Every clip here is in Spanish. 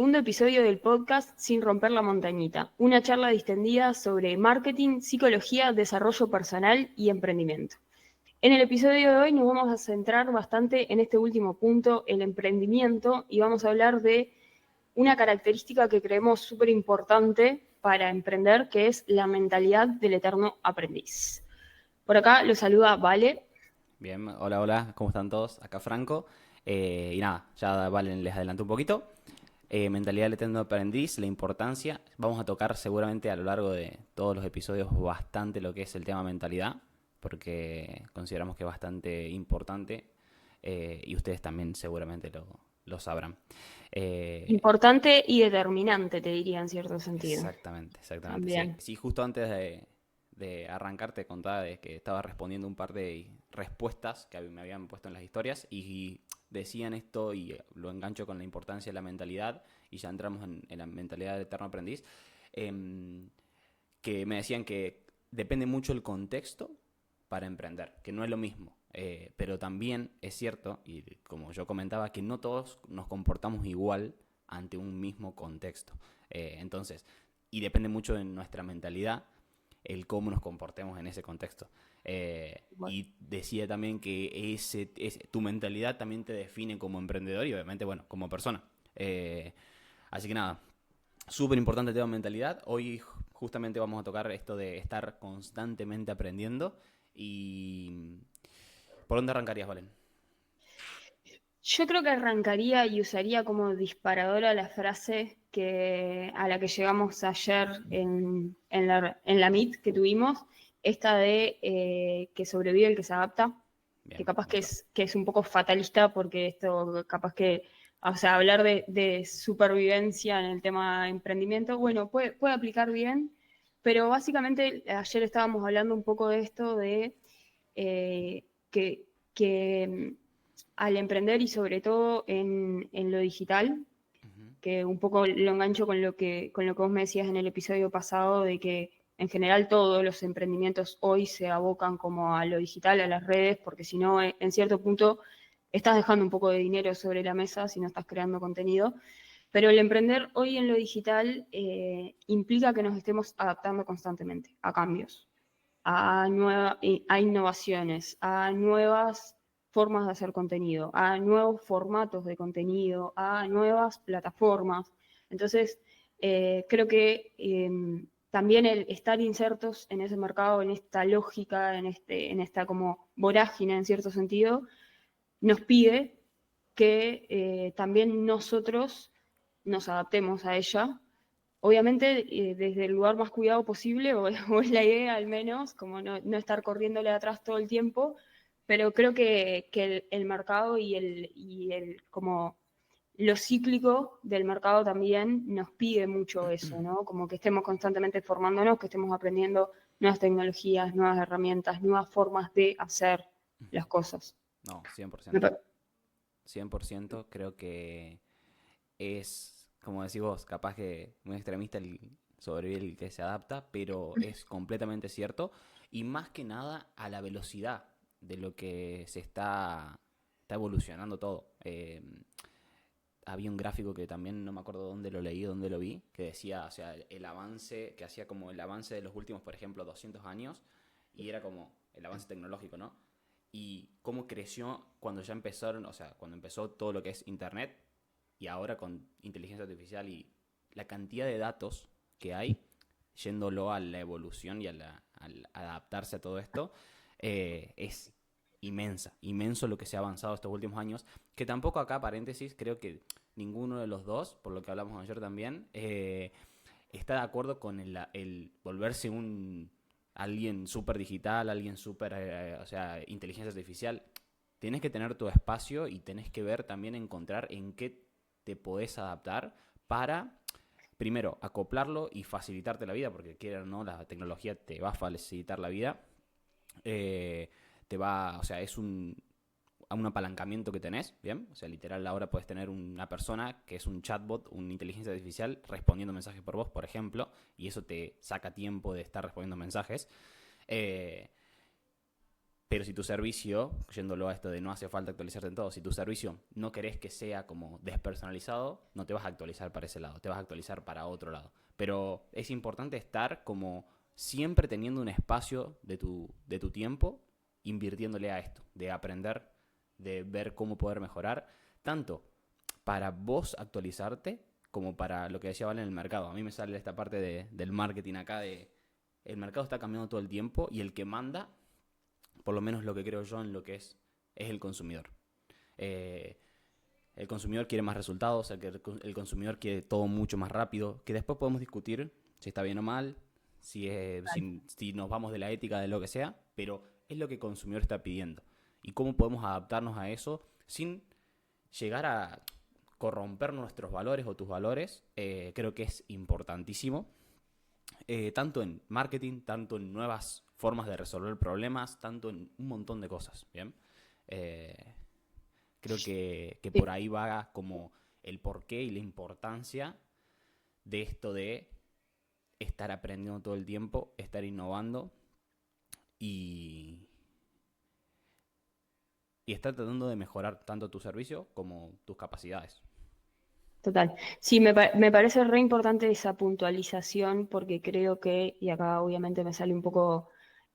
Segundo episodio del podcast Sin romper la montañita, una charla distendida sobre marketing, psicología, desarrollo personal y emprendimiento. En el episodio de hoy nos vamos a centrar bastante en este último punto, el emprendimiento, y vamos a hablar de una característica que creemos súper importante para emprender, que es la mentalidad del eterno aprendiz. Por acá lo saluda Vale. Bien, hola, ¿cómo están todos? Acá Franco. Y nada, ya Valen les adelanto un poquito. Mentalidad del eterno aprendiz, la importancia. Vamos a tocar seguramente a lo largo de todos los episodios bastante lo que es el tema mentalidad, porque consideramos que es bastante importante y ustedes también seguramente lo sabrán. Eh, Importante y determinante, te diría en cierto sentido. exactamente. Sí, También. sí, justo antes de arrancar te contaba de que estaba respondiendo un par de respuestas que me habían puesto en las historias y decían esto y lo engancho con la importancia de la mentalidad y ya entramos en la mentalidad del eterno aprendiz, que me decían que depende mucho el contexto para emprender, que no es lo mismo. Pero también es cierto, y como yo comentaba, que no todos nos comportamos igual ante un mismo contexto. Entonces, y depende mucho de nuestra mentalidad el cómo nos comportemos en ese contexto. Bueno. Y decía también que tu mentalidad también te define como emprendedor y obviamente, bueno, como persona. Así que nada, súper importante el tema de mentalidad. Hoy justamente vamos a tocar esto de estar constantemente aprendiendo. ¿Y por dónde arrancarías, Valen? Yo creo que arrancaría y usaría como disparadora la frase a la que llegamos ayer en la Meet que tuvimos, esta de que sobrevive el que se adapta, que Bien, capaz me gustó. que es un poco fatalista porque esto capaz que, o sea, hablar de supervivencia en el tema de emprendimiento, bueno, puede aplicar bien, pero básicamente ayer estábamos hablando un poco de esto de eh, que al emprender y sobre todo en lo digital, Ujú. que un poco lo engancho con lo que vos me decías en el episodio pasado, de que en general todos los emprendimientos hoy se abocan como a lo digital, a las redes, porque si no, en cierto punto estás dejando un poco de dinero sobre la mesa si no estás creando contenido. Pero el emprender hoy en lo digital implica que nos estemos adaptando constantemente a cambios, a innovaciones, a nuevas formas de hacer contenido, a nuevos formatos de contenido, a nuevas plataformas. Entonces, creo que también el estar insertos en ese mercado, en esta lógica, en esta como vorágine en cierto sentido, nos pide que también nosotros nos adaptemos a ella. Obviamente, desde el lugar más cuidado posible, o es la idea al menos, como no estar corriéndole atrás todo el tiempo, pero creo que el mercado como lo cíclico del mercado también nos pide mucho eso, ¿no? Como que estemos constantemente formándonos, que estemos aprendiendo nuevas tecnologías, nuevas herramientas, nuevas formas de hacer las cosas. No, cien por Me ciento pa- 100%. Creo que es, como decís vos, capaz que muy extremista el sobrevive el que se adapta, pero es completamente cierto. Y más que nada a la velocidad de lo que está evolucionando todo. Había un gráfico que también no me acuerdo dónde lo leí, dónde lo vi, que decía, o sea, el avance, que hacía como el avance de los últimos, por ejemplo, 200 años, y era como el avance tecnológico, ¿no? Y cómo creció cuando ya empezaron, o sea, cuando empezó todo lo que es Internet, y ahora con inteligencia artificial y la cantidad de datos que hay, yéndolo a la evolución y al adaptarse a todo esto, es inmenso lo que se ha avanzado estos últimos años, que tampoco acá, paréntesis, creo que ninguno de los dos, por lo que hablamos ayer también, está de acuerdo con el volverse un alguien súper digital, alguien súper, o sea, inteligencia artificial. Tienes que tener tu espacio y tenés que ver también, encontrar en qué te podés adaptar para, primero, acoplarlo y facilitarte la vida, porque quiera o no, la tecnología te va a facilitar la vida. Eh, o sea, es un apalancamiento que tenés, ¿bien? O sea, literal, ahora puedes tener una persona que es un chatbot, una inteligencia artificial, respondiendo mensajes por vos, por ejemplo, y eso te saca tiempo de estar respondiendo mensajes. Eh, Pero si tu servicio, yéndolo a esto de no hace falta actualizarte en todo, si tu servicio no querés que sea como despersonalizado, no te vas a actualizar para ese lado, te vas a actualizar para otro lado. Pero es importante estar como siempre teniendo un espacio de tu tiempo invirtiéndole a esto, de aprender, de ver cómo poder mejorar, tanto para vos actualizarte como para lo que decía Vale en el mercado. A mí me sale esta parte del marketing acá de el mercado está cambiando todo el tiempo y el que manda, por lo menos lo que creo yo en lo que es el consumidor. Eh, el consumidor quiere más resultados, el consumidor quiere todo mucho más rápido, que después podemos discutir si está bien o mal, si nos vamos de la ética, de lo que sea, pero es lo que el consumidor está pidiendo. Y cómo podemos adaptarnos a eso sin llegar a corromper nuestros valores o tus valores, creo que es importantísimo. Tanto en marketing, tanto en nuevas formas de resolver problemas, tanto en un montón de cosas, ¿bien? Eh, Creo que por Sí, ahí va como el porqué y la importancia de esto de estar aprendiendo todo el tiempo, estar innovando y, y estar tratando de mejorar tanto tu servicio como tus capacidades. total. Sí, me parece re importante esa puntualización porque creo que, y acá obviamente me sale un poco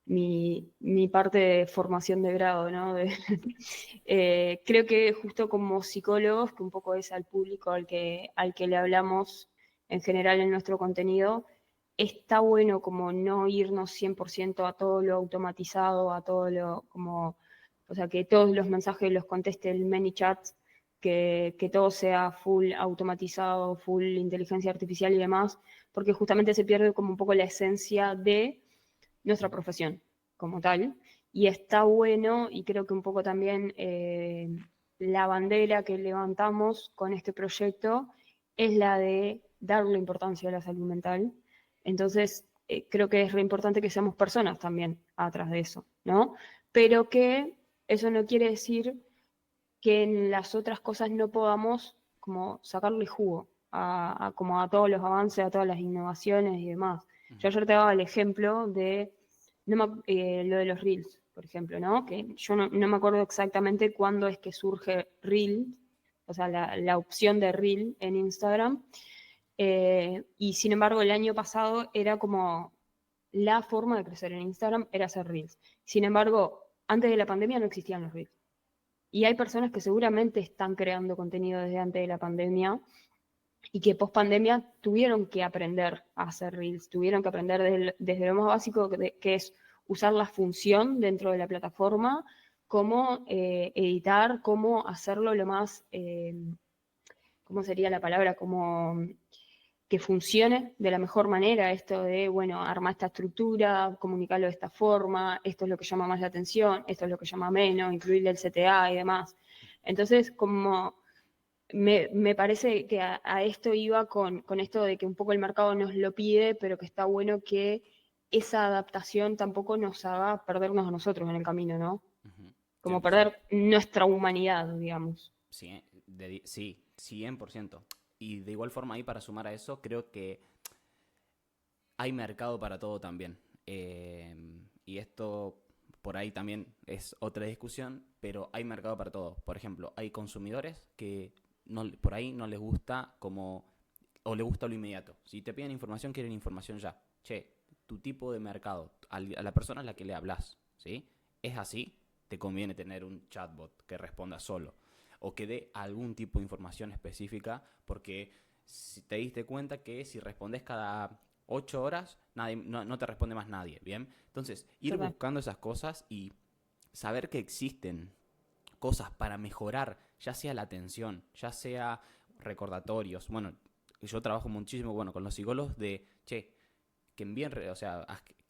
mi parte de formación de grado, ¿no? Creo que justo como psicólogos, que un poco es al público al que le hablamos en general en nuestro contenido, está bueno como no irnos 100% a todo lo automatizado, a todo lo como, o sea, que todos los mensajes los conteste el ManyChat, que todo sea full automatizado, full inteligencia artificial y demás, porque justamente se pierde como un poco la esencia de nuestra profesión como tal. Y está bueno, y creo que un poco también la bandera que levantamos con este proyecto es la de darle importancia a la salud mental. Entonces, creo que es re importante que seamos personas también atrás de eso, ¿no? Pero que eso no quiere decir que en las otras cosas no podamos como sacarle jugo como a todos los avances, a todas las innovaciones y demás. Yo Ujú. ayer te daba el ejemplo de lo de los Reels, por ejemplo, ¿no? Que yo no me acuerdo exactamente cuándo es que surge Reel, o sea, la opción de Reel en Instagram. Y sin embargo, el año pasado era como la forma de crecer en Instagram era hacer Reels. Sin embargo, antes de la pandemia no existían los Reels. Y hay personas que seguramente están creando contenido desde antes de la pandemia y que post pandemia tuvieron que aprender a hacer reels, tuvieron que aprender desde lo más básico que es usar la función dentro de la plataforma, cómo editar, cómo hacerlo lo más, ¿cómo sería la palabra? Como que funcione de la mejor manera, esto de, bueno, armar esta estructura, comunicarlo de esta forma, esto es lo que llama más la atención, esto es lo que llama menos, incluirle el CTA y demás. Entonces, como me parece que a esto iba con esto de que un poco el mercado nos lo pide, pero que está bueno que esa adaptación tampoco nos haga perdernos a nosotros en el camino, ¿no? Ujú. Como 100%. perder nuestra humanidad, digamos. Sí, sí, 100%. Y de igual forma ahí para sumar a eso, creo que hay mercado para todo también. Y esto por ahí también es otra discusión, pero hay mercado para todo. Por ejemplo, hay consumidores que no, por ahí no les gusta como, o les gusta lo inmediato. Si te piden información, quieren información ya. Che, tu tipo de mercado, a la persona a la que le hablas, ¿sí? Es así, te conviene tener un chatbot que responda solo o que dé algún tipo de información específica porque si te diste cuenta que si respondes cada 8 horas, no te responde más nadie, ¿bien? Entonces, ir Total. buscando esas cosas y saber que existen cosas para mejorar, ya sea la atención, ya sea recordatorios. Bueno, yo trabajo muchísimo, bueno, con los psicólogos de, che, que envíen, o sea,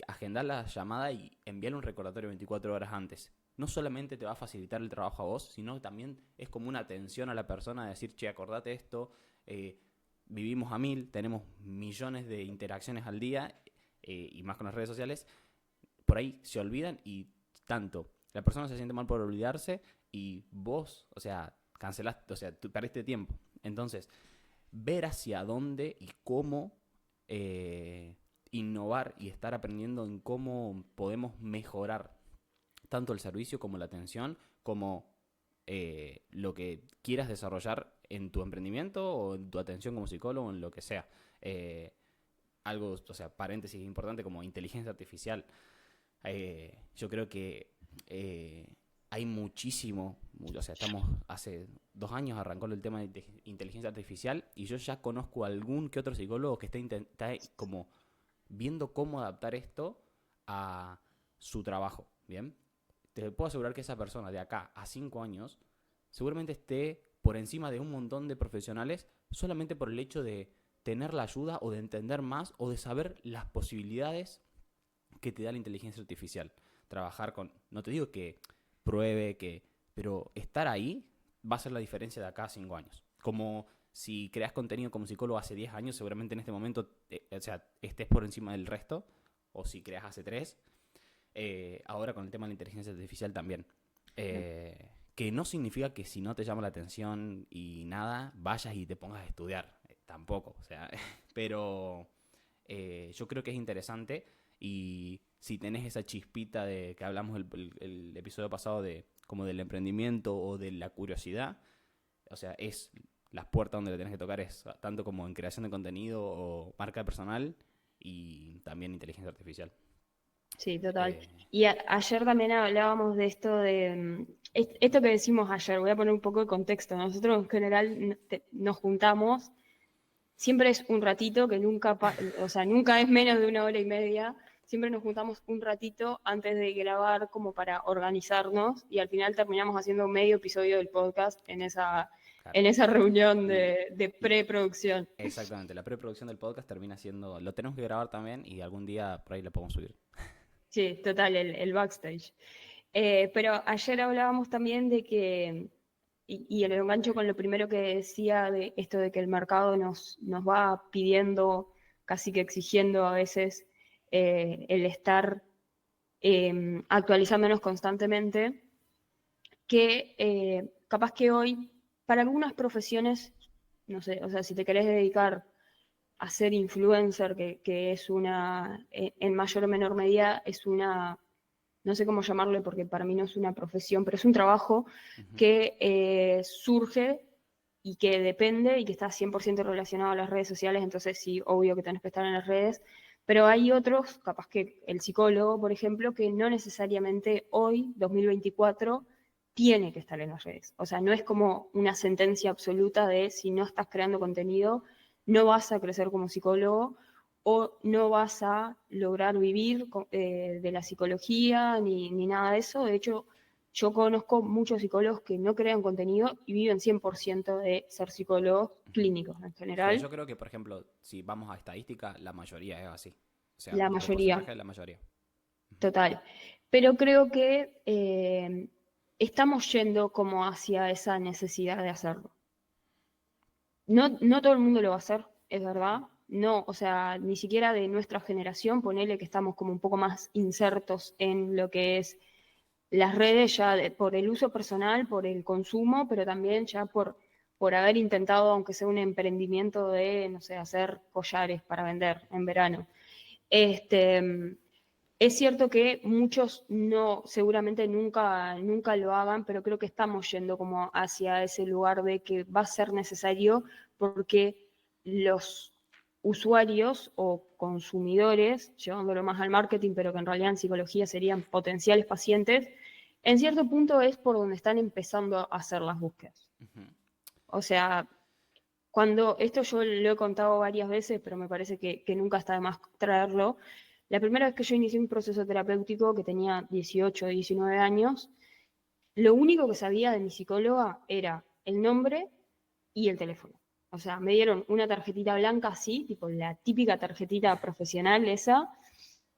agendar la llamada y enviarle un recordatorio 24 horas antes. No solamente te va a facilitar el trabajo a vos, sino también es como una atención a la persona de decir, che, acordate esto, eh, vivimos a mil, tenemos millones de interacciones al día y más con las redes sociales, por ahí se olvidan y tanto la persona se siente mal por olvidarse y vos, o sea, cancelaste, o sea, tú perdiste tiempo. Entonces, ver hacia dónde y cómo innovar y estar aprendiendo en cómo podemos mejorar tanto el servicio como la atención, como lo que quieras desarrollar en tu emprendimiento o en tu atención como psicólogo, en lo que sea. Algo, o sea, paréntesis importante como inteligencia artificial. Yo creo que hay muchísimo, o sea, hace 2 años arrancó el tema de inteligencia artificial y yo ya conozco algún que otro psicólogo que está como viendo cómo adaptar esto a su trabajo, ¿bien? Te puedo asegurar que esa persona de acá a 5 años seguramente esté por encima de un montón de profesionales solamente por el hecho de tener la ayuda o de entender más o de saber las posibilidades que te da la inteligencia artificial. Trabajar con, no te digo que pruebe, pero estar ahí va a ser la diferencia de acá a 5 años. Como si creas contenido como psicólogo hace 10 años, seguramente en este momento, o sea, estés por encima del resto, o si creas hace 3, ahora con el tema de la inteligencia artificial también. Que no significa que si no te llama la atención y nada, vayas y te pongas a estudiar. Tampoco, o sea, pero yo creo que es interesante y si tenés esa chispita de que hablamos el episodio pasado de como del emprendimiento o de la curiosidad, o sea, es las puertas donde le tenés que tocar es tanto como en creación de contenido o marca personal y también inteligencia artificial. Sí, total. Eh, Y ayer también hablábamos de esto de esto que decimos ayer, voy a poner un poco de contexto. Nosotros en general nos juntamos, siempre es un ratito, que nunca, o sea, nunca es menos de 1 hora y media. Siempre nos juntamos un ratito antes de grabar como para organizarnos y al final terminamos haciendo medio episodio del podcast claro. en esa reunión L- de preproducción. Exactamente, la preproducción del podcast termina siendo, lo tenemos que grabar también y algún día por ahí lo podemos subir. Sí, total, el backstage. Pero ayer hablábamos también de que, y el engancho con lo primero que decía de esto de que el mercado nos va pidiendo, casi que exigiendo a veces el estar actualizándonos constantemente, que capaz que hoy, para algunas profesiones, no sé, o sea, si te querés dedicar a ser influencer, que es una, en mayor o menor medida, es una, no sé cómo llamarle porque para mí no es una profesión, pero es un trabajo Ujú. que surge y que depende y que está 100% relacionado a las redes sociales, entonces sí, obvio que tenés que estar en las redes, pero hay otros, capaz que el psicólogo, por ejemplo, que no necesariamente hoy, 2024, tiene que estar en las redes. O sea, no es como una sentencia absoluta de si no estás creando contenido, no vas a crecer como psicólogo o no vas a lograr vivir de la psicología ni nada de eso. De hecho, yo conozco muchos psicólogos que no crean contenido y viven 100% de ser psicólogos Ujú. clínicos en Es que general, yo creo que, por ejemplo, si vamos a estadística, la mayoría es así. O sea, la por mayoría, porcentaje, la mayoría. Ujú. total. Pero creo que estamos yendo como hacia esa necesidad de hacerlo. No todo el mundo lo va a hacer, es verdad. No, o sea, ni siquiera de nuestra generación, ponele que estamos como un poco más insertos en lo que es las redes ya por el uso personal, por el consumo, pero también ya por haber intentado, aunque sea un emprendimiento de, no sé, hacer collares para vender en verano. Este, es cierto que muchos no, seguramente nunca lo hagan, pero creo que estamos yendo como hacia ese lugar de que va a ser necesario porque los usuarios o consumidores, llevándolo más al marketing, pero que en realidad en psicología serían potenciales pacientes, en cierto punto es por donde están empezando a hacer las búsquedas. Ujú. O sea, cuando esto yo lo he contado varias veces, pero me parece que nunca está de más traerlo. La primera vez que yo inicié un proceso terapéutico, que tenía 18 o 19 años, lo único que sabía de mi psicóloga era el nombre y el teléfono. O sea, me dieron una tarjetita blanca así, tipo la típica tarjetita profesional esa,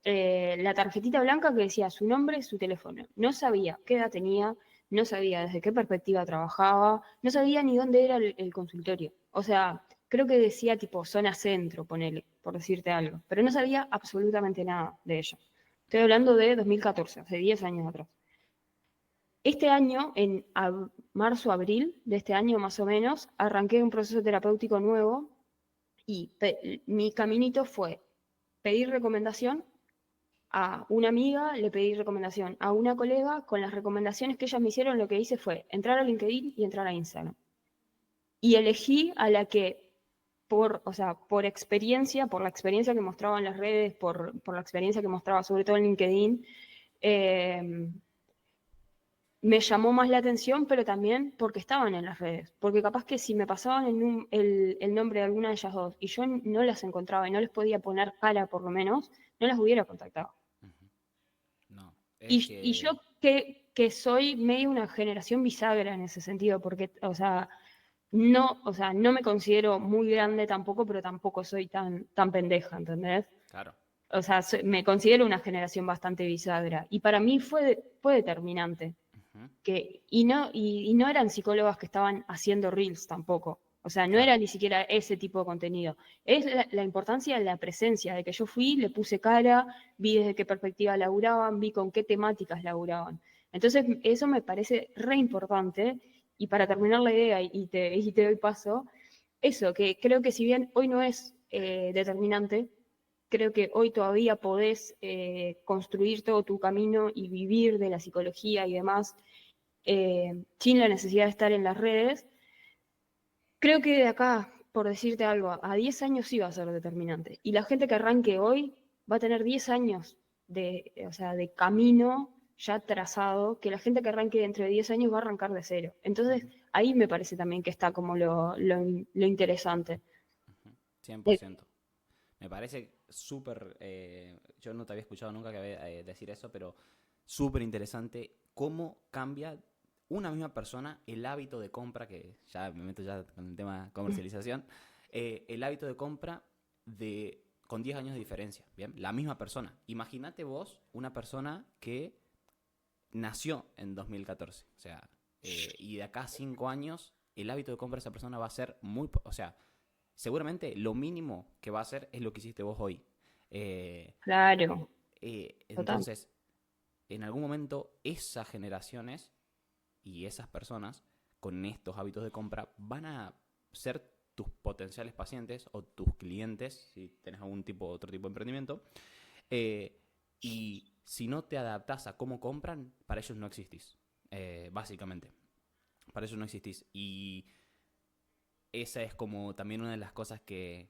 la tarjetita blanca que decía su nombre, su teléfono. No sabía qué edad tenía, no sabía desde qué perspectiva trabajaba, no sabía ni dónde era el consultorio. O sea, creo que decía tipo zona centro, ponele, por decirte algo, pero no sabía absolutamente nada de ella. Estoy hablando de 2014, hace 10 años atrás. Este año, en marzo, abril de este año más o menos, arranqué un proceso terapéutico nuevo y mi caminito fue pedir recomendación A una amiga le pedí recomendación, a una colega, con las recomendaciones que ellas me hicieron, lo que hice fue entrar a LinkedIn y entrar a Instagram. Y elegí a la que, o sea, por experiencia, por la experiencia que mostraba en las redes, por la experiencia que mostraba sobre todo en LinkedIn, eh, me llamó más la atención, pero también porque estaban en las redes. Porque capaz que si me pasaban el nombre de alguna de ellas dos y yo no las encontraba y no les podía poner cara por lo menos, no las hubiera contactado. Ujú. No, es Y yo que, que soy medio una generación bisagra en ese sentido, porque, o sea, no me considero muy grande tampoco, pero tampoco soy tan pendeja, ¿entendés? claro. O sea, me considero una generación bastante bisagra. Y para mí fue determinante. Ujú. Y no eran psicólogas que estaban haciendo reels tampoco. O sea, no Claro. era ni siquiera ese tipo de contenido. Es la importancia de la presencia, de que yo fui, le puse cara, vi desde qué perspectiva laburaban, vi con qué temáticas laburaban. Entonces, eso me parece re importante. Y para terminar la idea, y te doy paso, eso, que creo que si bien hoy no es determinante, creo que hoy todavía podés construir todo tu camino y vivir de la psicología y demás sin la necesidad de estar en las redes. Creo que de acá, por decirte algo, a 10 años sí va a ser determinante. Y la gente que arranque hoy va a tener 10 años o sea, de camino ya trazado, que la gente que arranque dentro de 10 años va a arrancar de cero. Entonces, Ujú. ahí me parece también que está como lo interesante. Ujú. cien por Eh, ciento Me parece súper, yo no te había escuchado nunca decir eso, pero súper interesante cómo cambia una misma persona el hábito de compra, que ya me meto ya con el tema comercialización, el hábito de compra con 10 años de diferencia, ¿bien? La misma persona. Imagínate vos una persona que nació en 2014, o sea, y de acá a 5 años el hábito de compra de esa persona va a ser o sea, seguramente lo mínimo que va a hacer es lo que hiciste vos hoy. Eh, claro, total. entonces, en algún momento, esas generaciones y esas personas con estos hábitos de compra van a ser tus potenciales pacientes o tus clientes, si tenés otro tipo de emprendimiento. eh, y si no te adaptás a cómo compran, para ellos no existís. Básicamente, para ellos no existís. Y esa es como también una de las cosas que,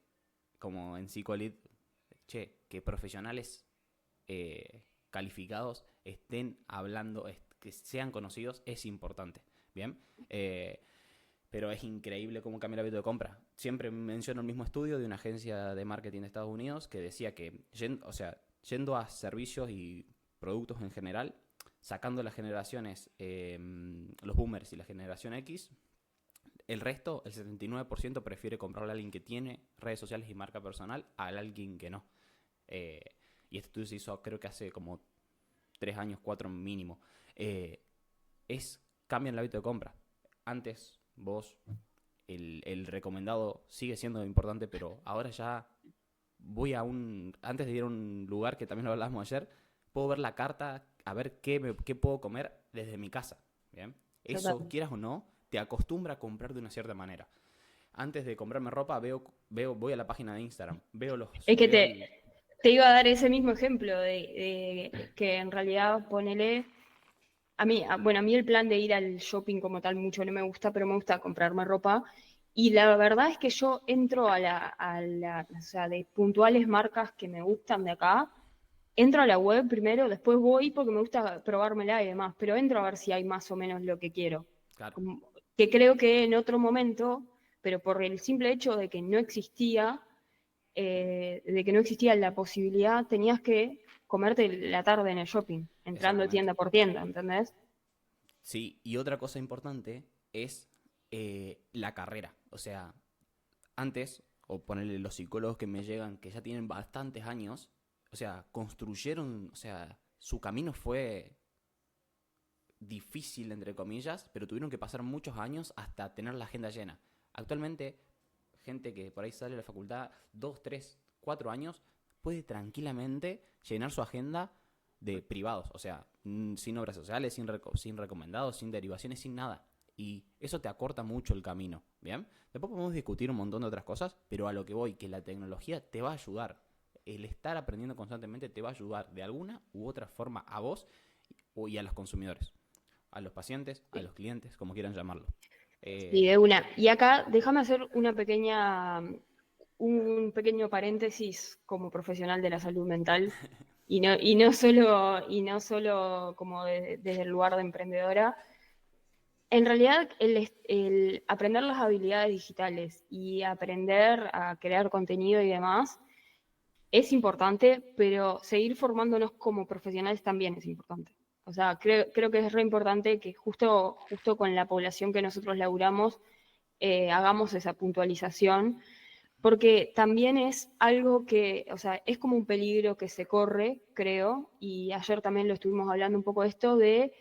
como en Psicolit, que profesionales calificados estén hablando, que sean conocidos, es importante. Bien, pero es increíble cómo cambia el hábito de compra. Siempre menciono el mismo estudio de una agencia de marketing de Estados Unidos que decía que, o sea, yendo a servicios y productos en general, sacando las generaciones, los boomers y la generación X, el resto, el 79%, prefiere comprarle a alguien que tiene redes sociales y marca personal a alguien que no. Eh, y este estudio se hizo creo que hace como 3 años, 4 mínimo. Eh, Cambia el hábito de compra. Antes vos, el recomendado sigue siendo importante, pero ahora ya antes de ir a un lugar que también lo hablábamos ayer, puedo ver la carta, a ver qué puedo comer desde mi casa. ¿Bien? Total. Eso, quieras o no, te acostumbra a comprar de una cierta manera. Antes de comprarme ropa, voy a la página de Instagram, Es que veo el... te iba a dar ese mismo ejemplo de que en realidad ponele. Bueno, a mí el plan de ir al shopping como tal mucho no me gusta, pero me gusta comprarme ropa. Y la verdad es que yo entro o sea, de puntuales marcas que me gustan de acá, entro a la web primero, después voy porque me gusta probármela y demás, pero entro a ver si hay más o menos lo que quiero. Claro, Que creo que en otro momento, pero por el simple hecho de que no existía la posibilidad, tenías que comerte la tarde en el shopping, entrando exactamente. tienda por tienda, ¿entendés? Sí, y otra cosa importante es la carrera. O sea, antes, o ponerle los psicólogos que me llegan, que ya tienen bastantes años, o sea, construyeron, o sea, su camino fue difícil, entre comillas, pero tuvieron que pasar muchos años hasta tener la agenda llena. Actualmente, gente que por ahí sale de la facultad 2, 3, 4 años, puede tranquilamente llenar su agenda de privados, o sea, sin obras sociales, sin recomendados, sin derivaciones, sin nada. Y eso te acorta mucho el camino, ¿bien? Después podemos discutir un montón de otras cosas, pero a lo que voy, que la tecnología te va a ayudar. el estar aprendiendo constantemente te va a ayudar de alguna u otra forma a vos y a los consumidores, a los pacientes, a los clientes, como quieran llamarlo. Sí, de una. Y acá déjame hacer un pequeño paréntesis como profesional de la salud mental y no solo como desde el lugar de emprendedora. En realidad, el aprender las habilidades digitales y aprender a crear contenido y demás es importante, pero seguir formándonos como profesionales también es importante. O sea, creo que es re importante que justo con la población que nosotros laburamos hagamos esa puntualización, porque también es algo que, o sea, es como un peligro que se corre, creo, y ayer también lo estuvimos hablando un poco de esto, de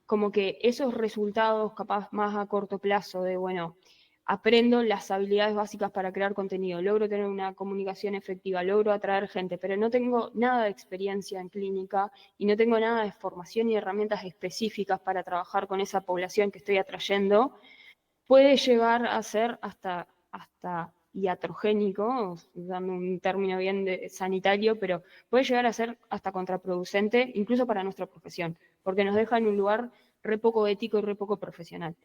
como que esos resultados capaz más a corto plazo, de, bueno, aprendo las habilidades básicas para crear contenido, logro tener una comunicación efectiva, logro atraer gente, pero no tengo nada de experiencia en clínica y no tengo nada de formación y herramientas específicas para trabajar con esa población que estoy atrayendo, puede llegar a ser hasta iatrogénico, usando un término bien sanitario, pero puede llegar a ser hasta contraproducente, incluso para nuestra profesión, porque nos deja en un lugar re poco ético y re poco profesional.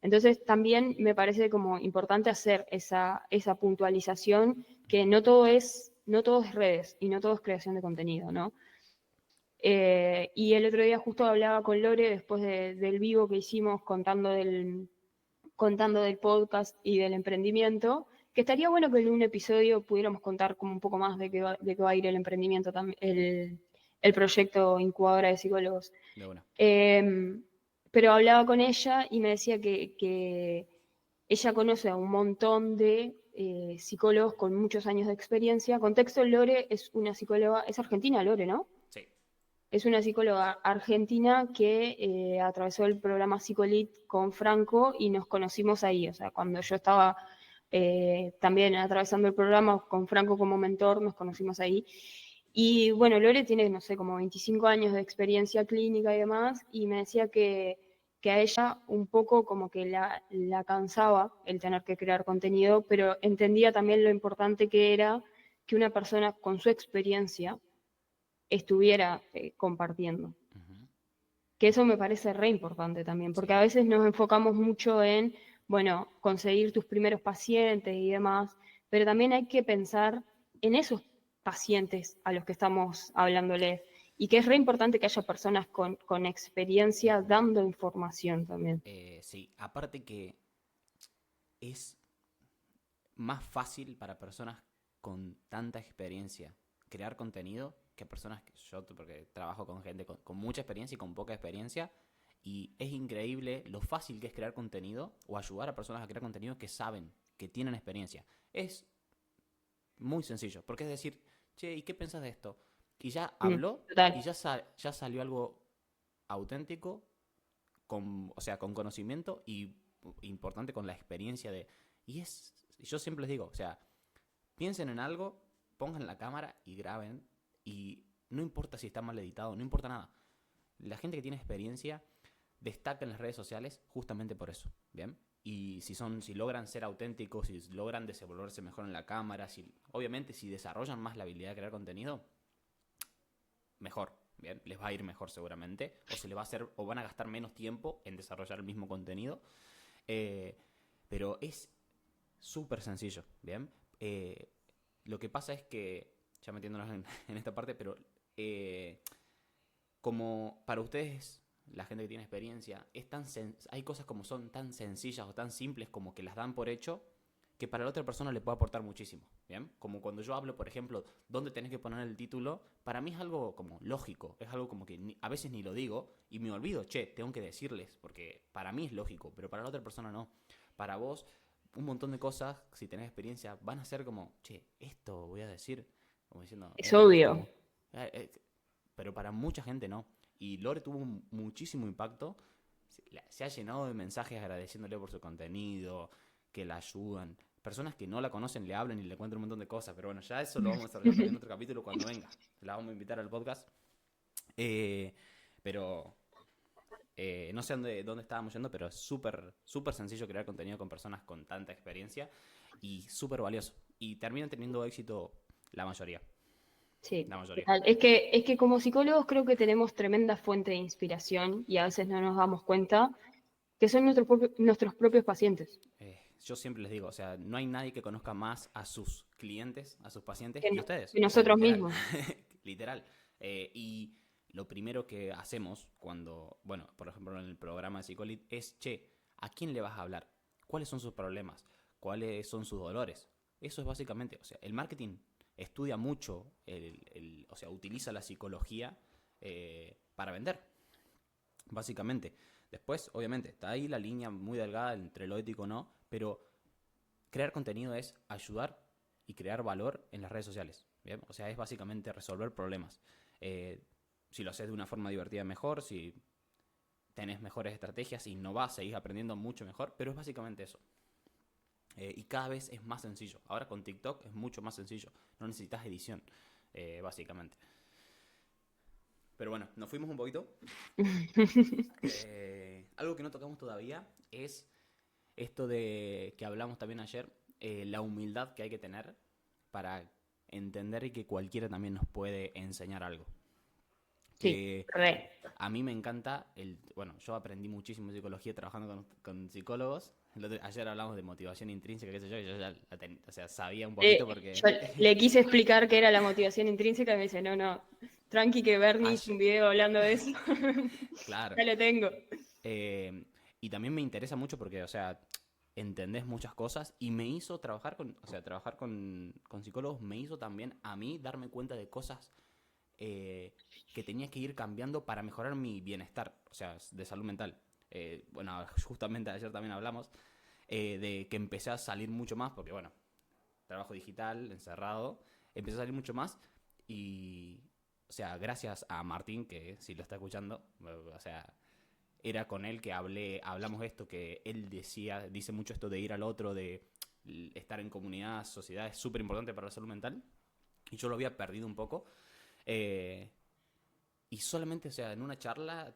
Entonces, también me parece como importante hacer esa puntualización que no todo es redes y no todo es creación de contenido, ¿no? Y el otro día justo hablaba con Lore después del vivo que hicimos contando del podcast y del emprendimiento, que estaría bueno que en un episodio pudiéramos contar como un poco más de qué va a ir el emprendimiento, el proyecto Incubadora de Psicólogos. De una. Pero hablaba con ella y me decía que ella conoce a un montón de psicólogos con muchos años de experiencia. Contexto, Lore es una psicóloga, es argentina Lore, ¿no? Sí. Es una psicóloga argentina que atravesó el programa Psicolit con Franco y nos conocimos ahí. O sea, cuando yo estaba también atravesando el programa con Franco como mentor, nos conocimos ahí. Y bueno, Lore tiene, no sé, como 25 años de experiencia clínica y demás, y me decía que a ella un poco como que la cansaba el tener que crear contenido, pero entendía también lo importante que era que una persona con su experiencia estuviera compartiendo. Ujú. Que eso me parece re importante también, porque a Sí. veces nos enfocamos mucho en, bueno, conseguir tus primeros pacientes y demás, pero también hay que pensar en esos pacientes a los que estamos hablándoles y que es re importante que haya personas con experiencia Ujú. dando información también. Sí, aparte que es más fácil para personas con tanta experiencia crear contenido que personas que yo, porque trabajo con gente con mucha experiencia y con poca experiencia, y es increíble lo fácil que es crear contenido o ayudar a personas a crear contenido que saben, que tienen experiencia. Es muy sencillo, porque es decir, che, ¿y qué pensás de esto? Y ya habló y Total. ya salió algo auténtico, o sea, con conocimiento y importante con la experiencia de... yo siempre les digo, o sea, piensen en algo, pongan la cámara y graben. Y no importa si está mal editado, no importa nada. La gente que tiene experiencia destaca en las redes sociales justamente por eso, ¿bien? Y si logran ser auténticos, si logran desenvolverse mejor en la cámara, obviamente si desarrollan más la habilidad de crear contenido, mejor, ¿bien? Les va a ir mejor seguramente, o se les va a hacer, o van a gastar menos tiempo en desarrollar el mismo contenido. Eh, pero es súper sencillo, ¿bien? Lo que pasa es que, ya metiéndonos en esta parte, pero como para ustedes, la gente que tiene experiencia, hay cosas como son tan sencillas o tan simples como que las dan por hecho, que para la otra persona le puede aportar muchísimo, ¿bien? Como cuando yo hablo, por ejemplo, dónde tenés que poner el título, para mí es algo como lógico, es algo como que a veces ni lo digo y me olvido, che, tengo que decirles, porque para mí es lógico, pero para la otra persona no. Para vos, un montón de cosas, si tenés experiencia, van a ser como, che, esto voy a decir, como diciendo, Es obvio. esto. Eh, eh, pero para mucha gente no. Y Lore tuvo muchísimo impacto. Se ha llenado de mensajes agradeciéndole por su contenido, que la ayudan. Personas que no la conocen le hablan y le cuentan un montón de cosas. Pero bueno, ya eso lo vamos a desarrollar también en otro capítulo cuando venga. La vamos a invitar al podcast. Eh, pero no sé dónde estábamos yendo, pero es súper súper sencillo crear contenido con personas con tanta experiencia y súper valioso. Y terminan teniendo éxito La mayoría, Sí, la mayoría. total. Es que como psicólogos creo que tenemos tremenda fuente de inspiración y a veces no nos damos cuenta que son nuestros propios pacientes. Yo siempre les digo, o sea, no hay nadie que conozca más a sus clientes, a sus pacientes, Que, que no- ustedes. que O sea, nosotros literal. mismos. Literal. Y lo primero que hacemos cuando, bueno, por ejemplo en el programa de Psicolit es, che, ¿a quién le vas a hablar? ¿Cuáles son sus problemas? ¿Cuáles son sus dolores? Eso es básicamente, o sea, el marketing estudia mucho, o sea, utiliza la psicología para vender, básicamente. Después, obviamente, está ahí la línea muy delgada entre lo ético o no, pero crear contenido es ayudar y crear valor en las redes sociales. ¿Bien? O sea, es básicamente resolver problemas. Eh, si lo haces de una forma divertida, mejor. Si tenés mejores estrategias, innovás, seguís aprendiendo mucho mejor. Pero es básicamente eso. Y cada vez es más sencillo. Ahora con TikTok es mucho más sencillo. No necesitas edición, básicamente. Pero bueno, nos fuimos un poquito. Algo que no tocamos todavía es esto de que hablamos también ayer, la humildad que hay que tener para entender y que cualquiera también nos puede enseñar algo. Sí, Que re. a mí me encanta, bueno, yo aprendí muchísimo psicología trabajando con psicólogos. Ayer hablamos de motivación intrínseca, qué sé yo, y yo ya o sea, sabía un poquito porque... Yo le quise explicar qué era la motivación intrínseca y me dice, no, no, tranqui que Bernie hizo Ayer, un video hablando de eso. claro. Ya lo tengo. Y también me interesa mucho porque, o sea, entendés muchas cosas y me hizo trabajar o sea, trabajar con psicólogos me hizo también a mí darme cuenta de cosas que tenía que ir cambiando para mejorar mi bienestar, o sea, de salud mental. Bueno, justamente ayer también hablamos de que empecé a salir mucho más porque, bueno, trabajo digital, encerrado, empecé a salir mucho más y, o sea, gracias a Martín, que si lo está escuchando, o sea, era con él que hablamos esto, que él dice mucho esto de ir al otro, de estar en comunidad, sociedad, es súper importante para la salud mental. Y yo lo había perdido un poco. Eh, y solamente, o sea, en una charla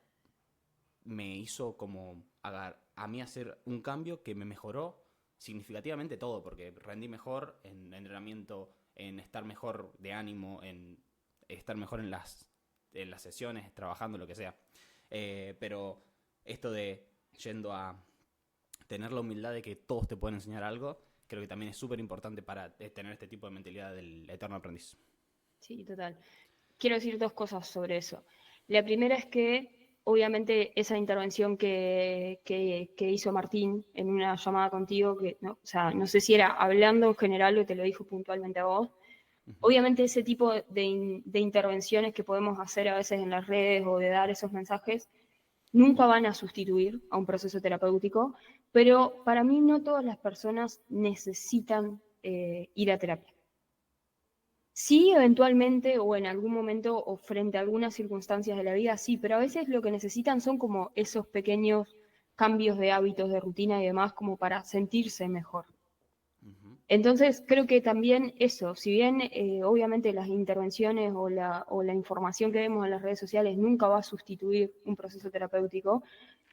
me hizo como a mí hacer un cambio que me mejoró significativamente todo, porque rendí mejor en entrenamiento, en estar mejor de ánimo, en estar mejor en las sesiones, trabajando, lo que sea. Pero esto de yendo a tener la humildad de que todos te pueden enseñar algo, creo que también es súper importante para tener este tipo de mentalidad del eterno aprendiz. Sí, total. Quiero decir dos cosas sobre eso. La primera es que, obviamente, esa intervención que hizo Martín en una llamada contigo, que no, o sea, no sé si era hablando en general o te lo dijo puntualmente a vos. Uh-huh. Obviamente ese tipo de intervenciones que podemos hacer a veces en las redes o de dar esos mensajes nunca van a sustituir a un proceso terapéutico, pero para mí no todas las personas necesitan ir a terapia. Sí, eventualmente o en algún momento o frente a algunas circunstancias de la vida, sí, pero a veces lo que necesitan son como esos pequeños cambios de hábitos, de rutina y demás, como para sentirse mejor. Uh-huh. Entonces, creo que también eso, si bien obviamente las intervenciones o la información que vemos en las redes sociales nunca va a sustituir un proceso terapéutico,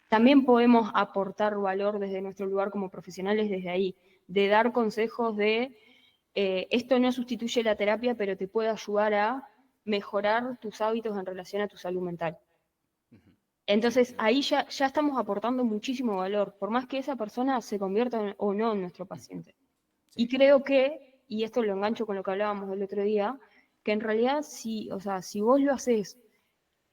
también podemos aportar valor desde nuestro lugar como profesionales desde ahí, de dar consejos de esto no sustituye la terapia, pero te puede ayudar a mejorar tus hábitos en relación a tu salud mental. Uh-huh. Sí, Entonces ahí ya estamos aportando muchísimo valor, por más que esa persona se convierta o no en nuestro paciente. Y sí. creo que, y esto lo engancho con lo que hablábamos el otro día, que en realidad si, o sea, si vos lo haces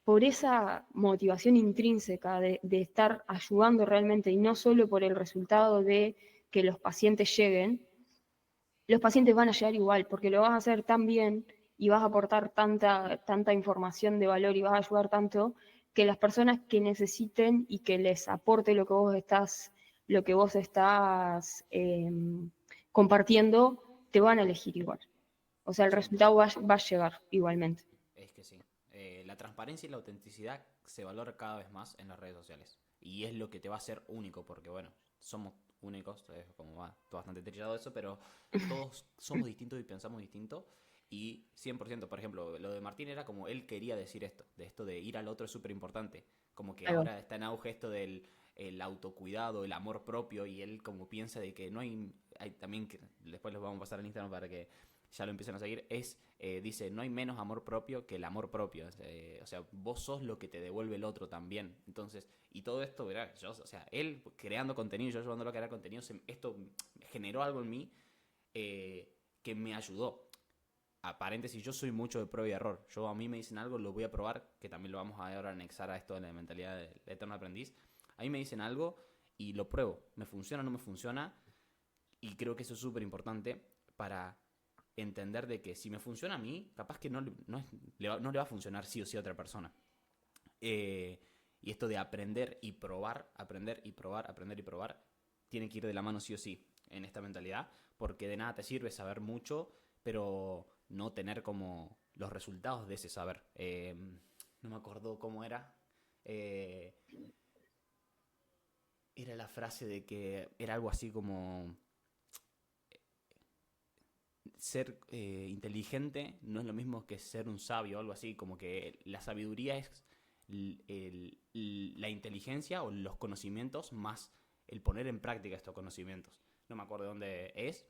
por esa motivación intrínseca de estar ayudando realmente y no solo por el resultado de que los pacientes lleguen, los pacientes van a llegar igual, porque lo vas a hacer tan bien y vas a aportar tanta información de valor y vas a ayudar tanto que las personas que necesiten y que les aporte lo que vos estás compartiendo, te van a elegir igual. O sea, el Sí, resultado va a llegar igualmente. es que sí. La transparencia y la autenticidad se valora cada vez más en las redes sociales. Y es lo que te va a hacer único, porque bueno, somos únicos, es como va, todo bastante trillado eso, pero todos somos distintos y pensamos distinto. Y 100%, por ejemplo, lo de Martín era como él quería decir esto, de esto de ir al otro es súper importante. Como que Algo. ahora está en auge esto del el autocuidado, el amor propio, y él como piensa de que no hay también, que después los vamos a pasar al Instagram para que ya lo empiezan a seguir, dice, no hay menos amor propio que el amor propio. O sea, vos sos lo que te devuelve el otro también. Entonces, y todo esto, verá, o sea, él creando contenido y yo ayudándolo a crear contenido, esto generó algo en mí que me ayudó. A paréntesis, yo soy mucho de prueba y error. A mí me dicen algo, lo voy a probar, que también lo vamos a ahora anexar a esto de la mentalidad del eterno aprendiz. A mí me dicen algo y lo pruebo. ¿Me funciona o no me funciona? Y creo que eso es súper importante para entender de que si me funciona a mí, capaz que no le va a funcionar sí o sí a otra persona. Y esto de aprender y probar, aprender y probar, aprender y probar, tiene que ir de la mano sí o sí en esta mentalidad, porque de nada te sirve saber mucho, pero no tener como los resultados de ese saber. No me acuerdo cómo era. Era la frase de que era algo así como ser inteligente no es lo mismo que ser un sabio, algo así, como que la sabiduría es la inteligencia o los conocimientos más el poner en práctica estos conocimientos. No me acuerdo de dónde es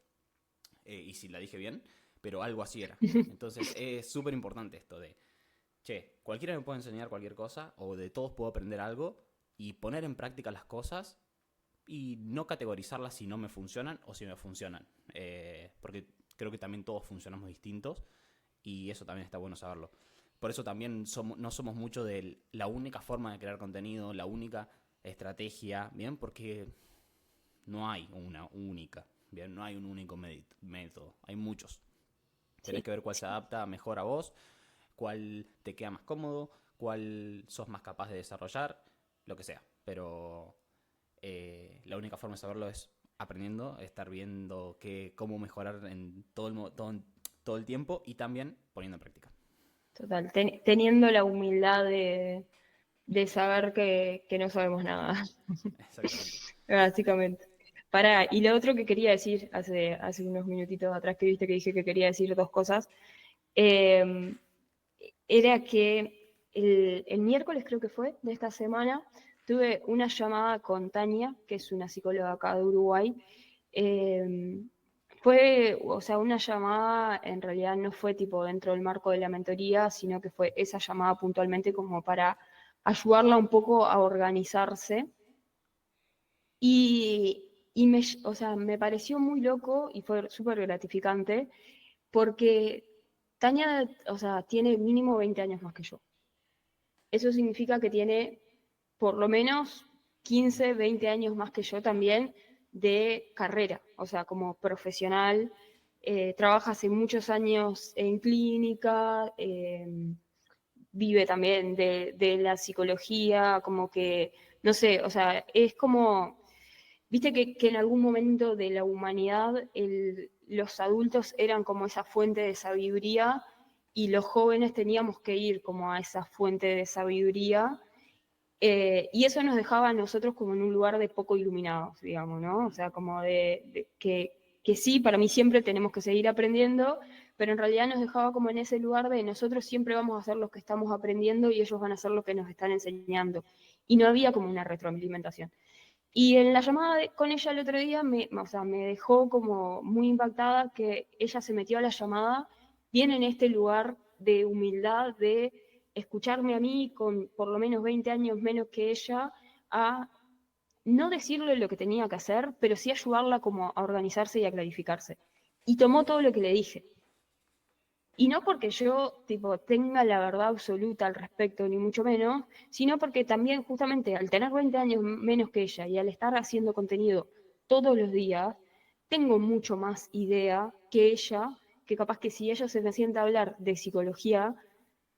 y si la dije bien, pero algo así era. Entonces es súper importante esto de, che, cualquiera me puede enseñar cualquier cosa o de todos puedo aprender algo y poner en práctica las cosas y no categorizarlas si no me funcionan o si me funcionan. Porque creo que también todos funcionamos distintos y eso también está bueno saberlo. Por eso también no somos mucho de la única forma de crear contenido, la única estrategia, ¿bien? Porque no hay una única, ¿bien? No hay un único método, hay muchos. Tenés que ver cuál se adapta mejor a vos, cuál te queda más cómodo, cuál sos más capaz de desarrollar, lo que sea. Pero la única forma de saberlo es aprendiendo, estar viendo cómo mejorar en todo el tiempo y también poniendo en práctica. Total, teniendo la humildad de saber que no sabemos nada, Exactamente. básicamente. Pará, y lo otro que quería decir hace unos minutitos atrás que viste que dije que quería decir dos cosas, eh, era que el miércoles creo que fue de esta semana, tuve una llamada con Tania, que es una psicóloga acá de Uruguay. Fue, o sea, una llamada en realidad no fue tipo dentro del marco de la mentoría, sino que fue esa llamada puntualmente como para ayudarla un poco a organizarse. Y o sea, me pareció muy loco y fue súper gratificante porque Tania, o sea, tiene mínimo 20 años más que yo. Eso significa que tiene por lo menos 15, 20 años más que yo también de carrera, o sea, como profesional. Trabaja hace muchos años en clínica, vive también de la psicología, como que, no sé, o sea, es como, viste que en algún momento de la humanidad los adultos eran como esa fuente de sabiduría y los jóvenes teníamos que ir como a esa fuente de sabiduría. Y eso nos dejaba a nosotros como en un lugar de poco iluminados, digamos, ¿no? O sea, como que sí, para mí siempre tenemos que seguir aprendiendo, pero en realidad nos dejaba como en ese lugar de nosotros siempre vamos a ser los que estamos aprendiendo y ellos van a ser los que nos están enseñando. Y no había como una retroalimentación. Y en la llamada con ella el otro día, o sea, me dejó como muy impactada que ella se metió a la llamada bien en este lugar de humildad, de escucharme a mí con por lo menos 20 años menos que ella, a no decirle lo que tenía que hacer, pero sí ayudarla como a organizarse y a clarificarse. Y tomó todo lo que le dije. Y no porque yo tipo tenga la verdad absoluta al respecto, ni mucho menos, sino porque también justamente al tener 20 años menos que ella y al estar haciendo contenido todos los días, tengo mucho más idea que ella, que capaz que si ella se me sienta a hablar de psicología,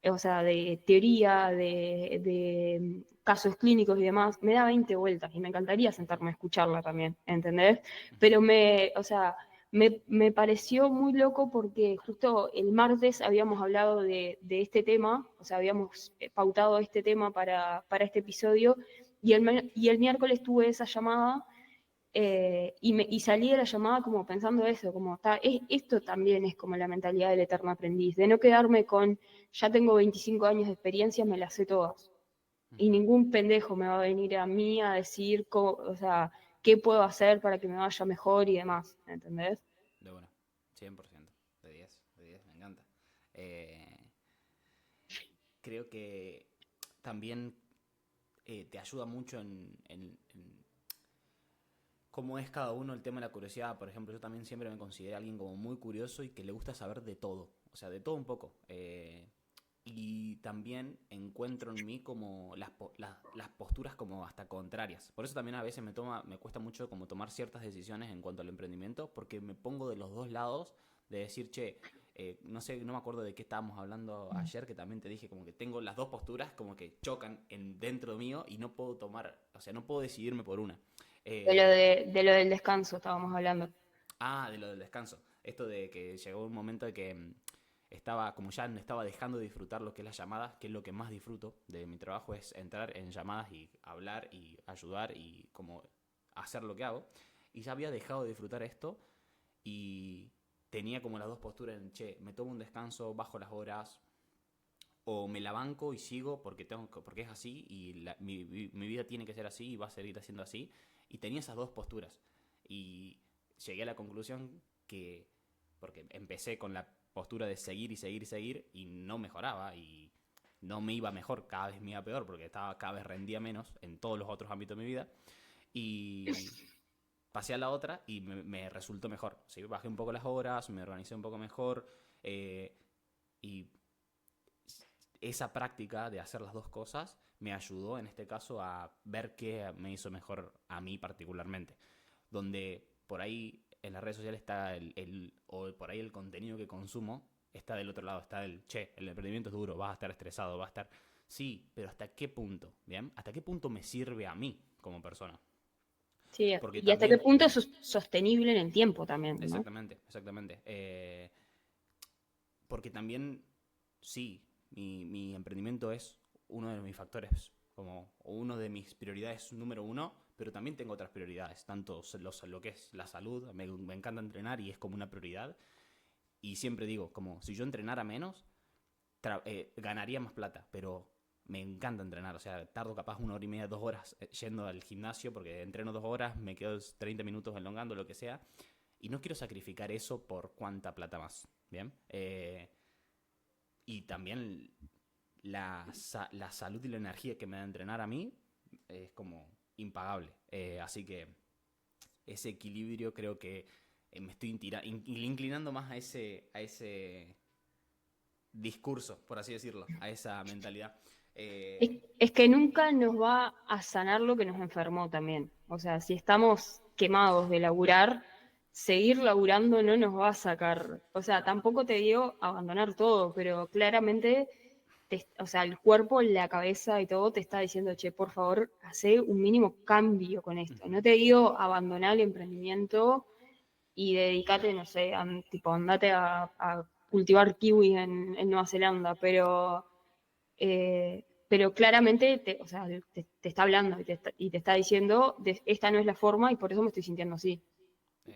o sea, de teoría, de casos clínicos y demás, me da 20 vueltas y me encantaría sentarme a escucharla también, ¿entendés? Pero o sea, me pareció muy loco porque justo el martes habíamos hablado de este tema, o sea, habíamos pautado este tema para este episodio y el miércoles tuve esa llamada y salí de la llamada como pensando eso, como esto también es como la mentalidad del eterno aprendiz, de no quedarme con, ya tengo 25 años de experiencia, me las sé todas. Y ningún pendejo me va a venir a mí a decir, o sea, qué puedo hacer para que me vaya mejor y demás, ¿entendés? De bueno, 100%, de de 10, me encanta. Eh, Creo que también te ayuda mucho en cómo es cada uno el tema de la curiosidad. Por ejemplo, yo también siempre me considero alguien como muy curioso y que le gusta saber de todo. O sea, de todo un poco. Y también encuentro en mí como las posturas como hasta contrarias. Por eso también a veces me cuesta mucho como tomar ciertas decisiones en cuanto al emprendimiento, porque me pongo de los dos lados de decir, che, no sé, no me acuerdo de qué estábamos hablando ayer, que también te dije como que tengo las dos posturas como que chocan dentro mío y no puedo tomar, o sea, no puedo decidirme por una. Eh, De lo del descanso estábamos hablando. de lo del descanso. Esto de que llegó un momento de que estaba, como ya estaba dejando de disfrutar lo que es las llamadas, que es lo que más disfruto de mi trabajo, es entrar en llamadas y hablar y ayudar y como hacer lo que hago. Y ya había dejado de disfrutar esto y tenía como las dos posturas en, che, me tomo un descanso, bajo las horas, o me la banco y sigo porque es así y mi vida tiene que ser así y va a seguir siendo así. Y tenía esas dos posturas. Y llegué a la conclusión que, porque empecé con la postura de seguir y seguir y seguir y no mejoraba y no me iba mejor, cada vez me iba peor porque cada vez rendía menos en todos los otros ámbitos de mi vida. Y pasé a la otra y me resultó mejor. Sí, bajé un poco las horas, me organicé un poco mejor y esa práctica de hacer las dos cosas me ayudó en este caso a ver qué me hizo mejor a mí particularmente. Donde por ahí en las redes sociales está o por ahí el contenido que consumo está del otro lado, está che, el emprendimiento es duro, vas a estar estresado, vas a estar... Sí, pero ¿hasta qué punto? ¿Bien? ¿Hasta qué punto me sirve a mí como persona? Sí, Porque y hasta qué también... punto es sostenible en el tiempo también, ¿no? Exactamente, exactamente. Porque también, sí, mi emprendimiento es uno de mis factores, como uno de mis prioridades número uno, pero también tengo otras prioridades, tanto lo que es la salud, me encanta entrenar y es como una prioridad, y siempre digo, como si yo entrenara menos, ganaría más plata, pero me encanta entrenar, o sea, tardo capaz 1 hora y media, 2 horas yendo al gimnasio, porque entreno 2 horas, me quedo 30 minutos elongando, lo que sea, y no quiero sacrificar eso por cuánta plata más, ¿bien? Y también la salud y la energía que me da entrenar a mí es como impagable. Así que ese equilibrio creo que me estoy inclinando más a ese discurso, por así decirlo, a esa mentalidad. Es que nunca nos va a sanar lo que nos enfermó también. O sea, si estamos quemados de laburar, seguir laburando no nos va a sacar. O sea, tampoco te digo abandonar todo, pero claramente, o sea, el cuerpo, la cabeza y todo te está diciendo, che, por favor, hace un mínimo cambio con esto. Ujú. No te digo abandonar el emprendimiento y dedícate, no sé, tipo, andate a cultivar kiwi en Nueva Zelanda, pero claramente o sea, te está hablando y te está diciendo, esta no es la forma y por eso me estoy sintiendo así.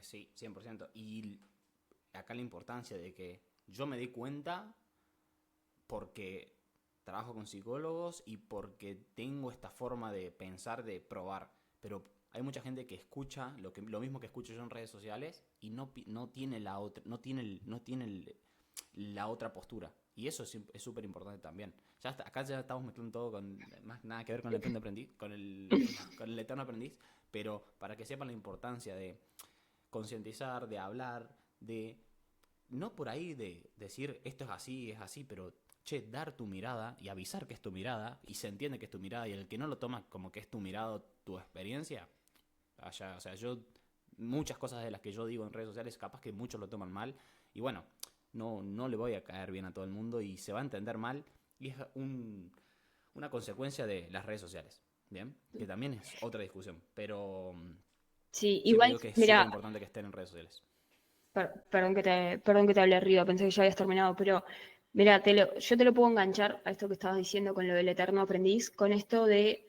Sí, 100%. Y acá la importancia de que yo me di cuenta porque trabajo con psicólogos y porque tengo esta forma de pensar, de probar. Pero hay mucha gente que escucha lo mismo que escucho yo en redes sociales y no tiene la otra, la otra postura. Y eso es súper importante también. Acá ya estamos mezclando todo con más nada que ver con el eterno aprendiz, con el eterno aprendiz, pero para que sepan la importancia de concientizar, de hablar, de no por ahí de decir esto es así, pero che, dar tu mirada y avisar que es tu mirada y se entiende que es tu mirada y el que no lo toma como que es tu mirada, tu experiencia, allá, o sea, muchas cosas de las que yo digo en redes sociales, capaz que muchos lo toman mal y bueno, no le voy a caer bien a todo el mundo y se va a entender mal y es una consecuencia de las redes sociales, ¿bien? Que también es otra discusión, pero Sí, siempre igual, digo que es súper mira, importante que estén en redes sociales. perdón que te hable arriba, pensé que ya habías terminado, pero mira, yo te lo puedo enganchar a esto que estabas diciendo con lo del eterno aprendiz, con esto de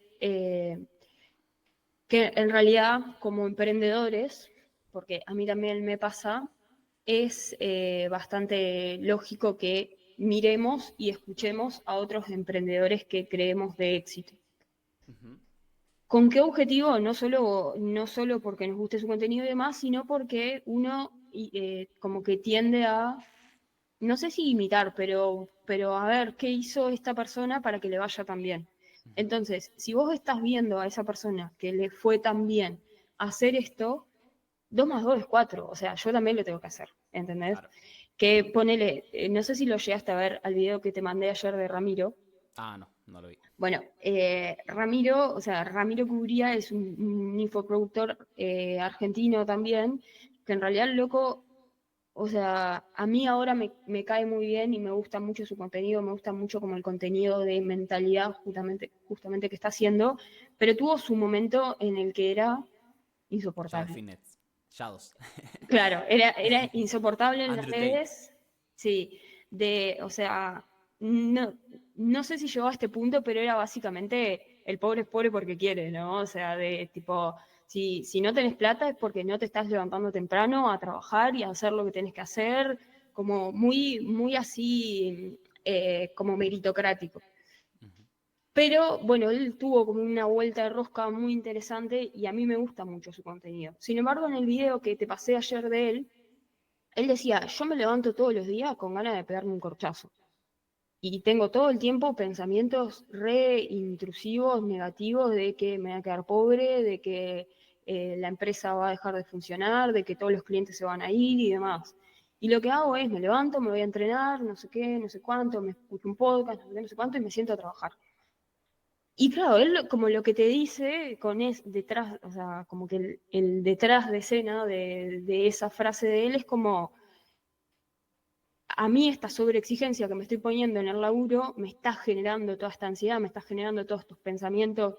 que en realidad como emprendedores, porque a mí también me pasa, es bastante lógico que miremos y escuchemos a otros emprendedores que creemos de éxito. Ujú. ¿Con qué objetivo? No solo porque nos guste su contenido y demás, sino porque uno como que tiende a no sé si imitar, pero a ver qué hizo esta persona para que le vaya tan bien. Ujú. Entonces, si vos estás viendo a esa persona que le fue tan bien hacer esto, 2 más 2 es 4, o sea, yo también lo tengo que hacer, ¿entendés? Claro. Que ponele, no sé si lo llegaste a ver al video que te mandé ayer de Ramiro. Ah, no, no lo vi. Bueno, Ramiro, o sea, Ramiro Cubría es un infoproductor argentino también, que en realidad el loco, o sea, a mí ahora me cae muy bien y me gusta mucho su contenido, me gusta mucho como el contenido de mentalidad justamente que está haciendo, pero tuvo su momento en el que era Shadow insoportable. Fitness. Shadows. Claro, era insoportable en las Andrew Tate. redes, sí, o sea, no, no sé si llegó a este punto, pero era básicamente el pobre es pobre porque quiere, ¿no? O sea, de tipo, si no tenés plata es porque no te estás levantando temprano a trabajar y a hacer lo que tenés que hacer, como muy así, como meritocrático. Ujú. Pero bueno, él tuvo como una vuelta de rosca muy interesante y a mí me gusta mucho su contenido. Sin embargo, en el video que te pasé ayer de él decía, yo me levanto todos los días con ganas de pegarme un corchazo. Y tengo todo el tiempo pensamientos re intrusivos, negativos, de que me voy a quedar pobre, de que la empresa va a dejar de funcionar, de que todos los clientes se van a ir y demás. Y lo que hago es, me levanto, me voy a entrenar, no sé qué, no sé cuánto, me escucho un podcast, no sé qué, no sé cuánto, y me siento a trabajar. Y claro, él como lo que te dice con detrás, o sea, como que el detrás de escena de esa frase de él es como, a mí esta sobreexigencia que me estoy poniendo en el laburo me está generando toda esta ansiedad, me está generando todos estos pensamientos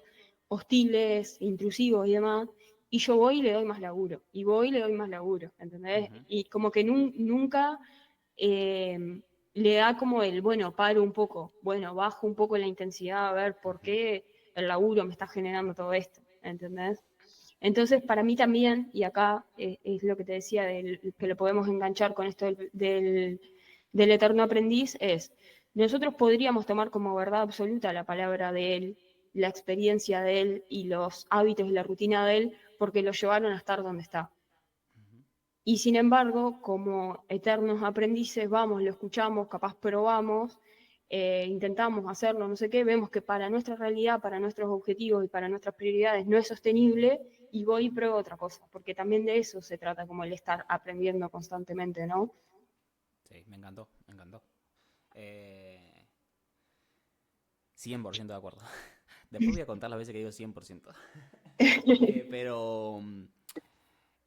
hostiles, intrusivos y demás, y yo voy y le doy más laburo, y voy y le doy más laburo, ¿entendés? Ujú. Y como que nunca le da como bueno, paro un poco, bueno, bajo un poco la intensidad a ver por Ujú. qué el laburo me está generando todo esto, ¿entendés? Entonces, para mí también, y acá es lo que te decía, que lo podemos enganchar con esto del eterno aprendiz, es, nosotros podríamos tomar como verdad absoluta la palabra de él, la experiencia de él y los hábitos y la rutina de él, porque lo llevaron a estar donde está. Ujú. Y sin embargo, como eternos aprendices, vamos, lo escuchamos, capaz probamos, intentamos hacerlo, no sé qué, vemos que para nuestra realidad, para nuestros objetivos y para nuestras prioridades no es sostenible y voy y pruebo otra cosa, porque también de eso se trata, como el estar aprendiendo constantemente, ¿no? Sí, me encantó, me encantó. Eh, 100% de acuerdo. Después voy a contar las veces que digo 100%. Pero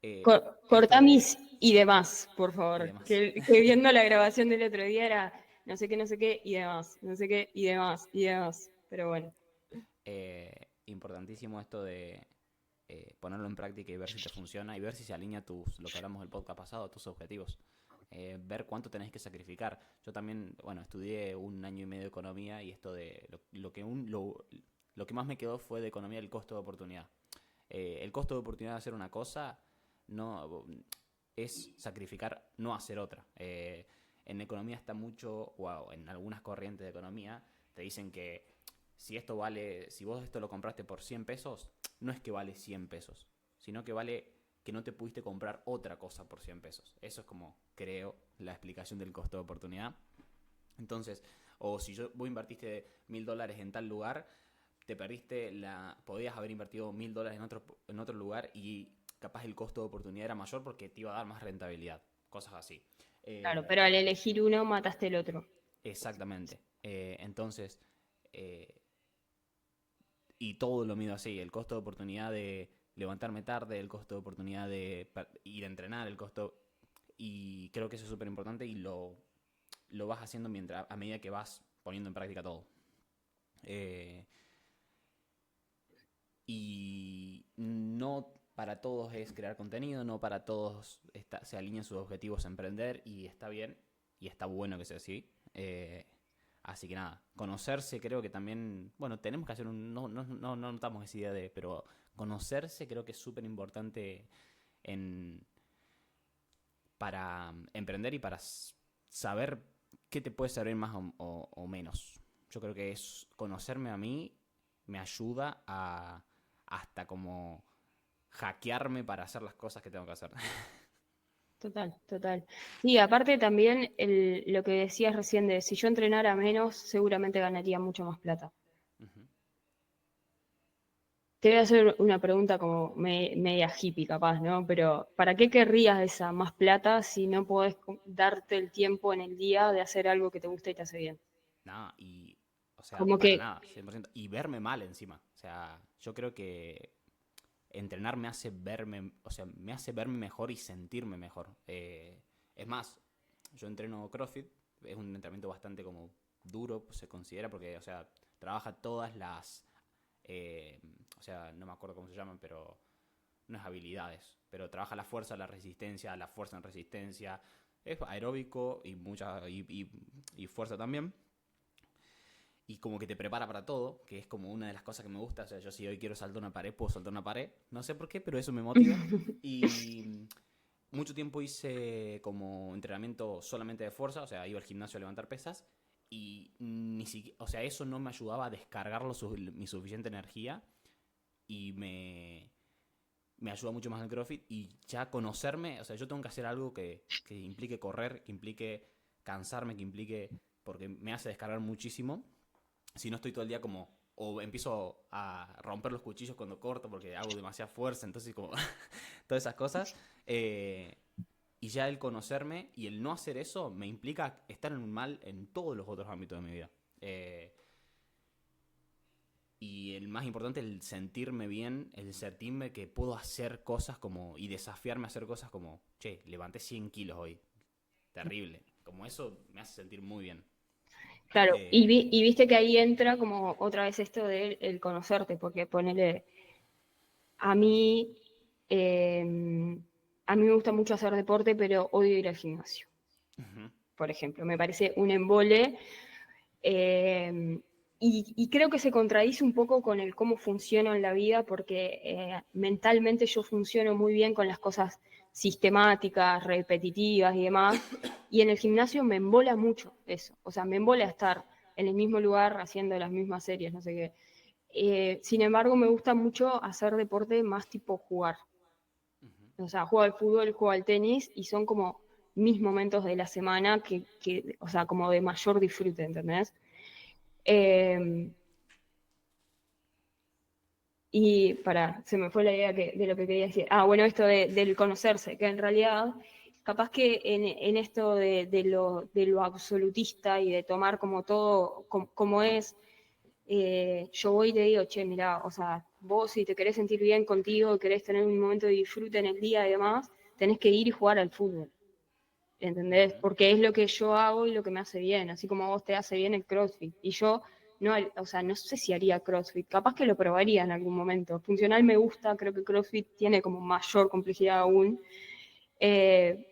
eh, esto Cortá de... mis y demás, por Y favor, demás. que viendo la grabación del otro día era no sé qué y demás, no sé qué y demás y demás, pero bueno. Importantísimo esto de ponerlo en práctica y ver si te funciona y ver si se alinea lo que hablamos del podcast pasado, tus objetivos. Ver cuánto tenés que sacrificar. Yo también, bueno, estudié 1 año y medio de economía y esto de lo que más me quedó fue de economía el costo de oportunidad. El costo de oportunidad de hacer una cosa no es sacrificar no hacer otra. En economía está mucho, o en algunas corrientes de economía, te dicen que si vos esto lo compraste por 100 pesos, no es que vale 100 pesos, sino que vale que no te pudiste comprar otra cosa por 100 pesos. Eso es como, creo, la explicación del costo de oportunidad. Entonces, o si vos invertiste $1000 en tal lugar, te perdiste podías haber invertido $1000 en otro lugar y capaz el costo de oportunidad era mayor porque te iba a dar más rentabilidad. Cosas así. Claro, Eh, pero al elegir uno mataste el otro. Exactamente. Entonces, eh, y todo lo mido así, el costo de oportunidad de levantarme tarde, el costo de oportunidad de ir a entrenar, el costo... Y creo que eso es súper importante y lo vas haciendo a medida que vas poniendo en práctica todo. Eh, y no para todos es crear contenido, no para todos se alinean sus objetivos a emprender y está bien y está bueno que sea así. Así que nada, conocerse creo que también, bueno, tenemos que hacer no notamos esa idea pero conocerse creo que es súper importante en, para emprender y para saber qué te puede servir más o menos. Yo creo que es conocerme a mí me ayuda a hasta como hackearme para hacer las cosas que tengo que hacer. Total, total. Sí, aparte también lo que decías recién de si yo entrenara menos, seguramente ganaría mucho más plata. Ujú. Te voy a hacer una pregunta como media hippie capaz, ¿no? Pero ¿para qué querrías esa más plata si no podés darte el tiempo en el día de hacer algo que te gusta y te hace bien? Nada, y, o sea, Como para que, nada, 100%. Y verme mal encima. O sea, yo creo que entrenar me hace verme, o sea, me hace verme mejor y sentirme mejor. Es más, yo entreno CrossFit, es un entrenamiento bastante como duro, pues, se considera, porque, o sea, trabaja todas las, eh, o sea, no me acuerdo cómo se llaman, pero no es habilidades, pero trabaja la fuerza, la fuerza en resistencia, es aeróbico y mucha y fuerza también. Y como que te prepara para todo, que es como una de las cosas que me gusta. O sea, yo si hoy quiero saltar una pared, puedo saltar una pared. No sé por qué, pero eso me motiva. Y mucho tiempo hice como entrenamiento solamente de fuerza, o sea, iba al gimnasio a levantar pesas. Y ni siquiera, o sea, eso no me ayudaba a descargar mi suficiente energía. Y me ayuda mucho más el CrossFit. Y ya conocerme, o sea, yo tengo que hacer algo que implique correr, que implique cansarme, que implique. Porque me hace descargar muchísimo si no estoy todo el día como o empiezo a romper los cuchillos cuando corto porque hago demasiada fuerza, entonces como todas esas cosas. eh, y ya el conocerme y el no hacer eso me implica estar en un mal en todos los otros ámbitos de mi vida. Eh, y el más importante, el sentirme bien, el sentirme que puedo hacer cosas como y desafiarme a hacer cosas como, che, levanté 100 kilos hoy. Terrible. Como eso me hace sentir muy bien. claro, y, Eh, y viste que ahí entra como otra vez esto de el conocerte, porque ponele, a mí, a mí me gusta mucho hacer deporte, pero odio ir al gimnasio, uh-huh, por ejemplo. Me parece un embole. Eh, y creo que se contradice un poco con el cómo funciono en la vida, porque mentalmente yo funciono muy bien con las cosas sistemáticas, repetitivas y demás, y en el gimnasio me embola mucho eso, o sea, me embola estar en el mismo lugar haciendo las mismas series, no sé qué. Sin embargo, me gusta mucho hacer deporte más tipo jugar, uh-huh. o sea, juego al fútbol, juego al tenis, y son como mis momentos de la semana o sea, como de mayor disfrute, ¿entendés? Eh, y se me fue la idea de lo que quería decir. Ah, bueno, esto del conocerse, que en realidad, capaz que en esto de lo absolutista y de tomar como todo como es, yo voy y te digo, che, mirá, o sea, vos si te querés sentir bien contigo, querés tener un momento de disfrute en el día y demás, tenés que ir y jugar al fútbol. ¿Entendés? Uh-huh. Porque es lo que yo hago y lo que me hace bien, así como a vos te hace bien el CrossFit. Y yo no, o sea, no sé si haría CrossFit, capaz que lo probaría en algún momento. Funcional me gusta, creo que CrossFit tiene como mayor complejidad aún, eh,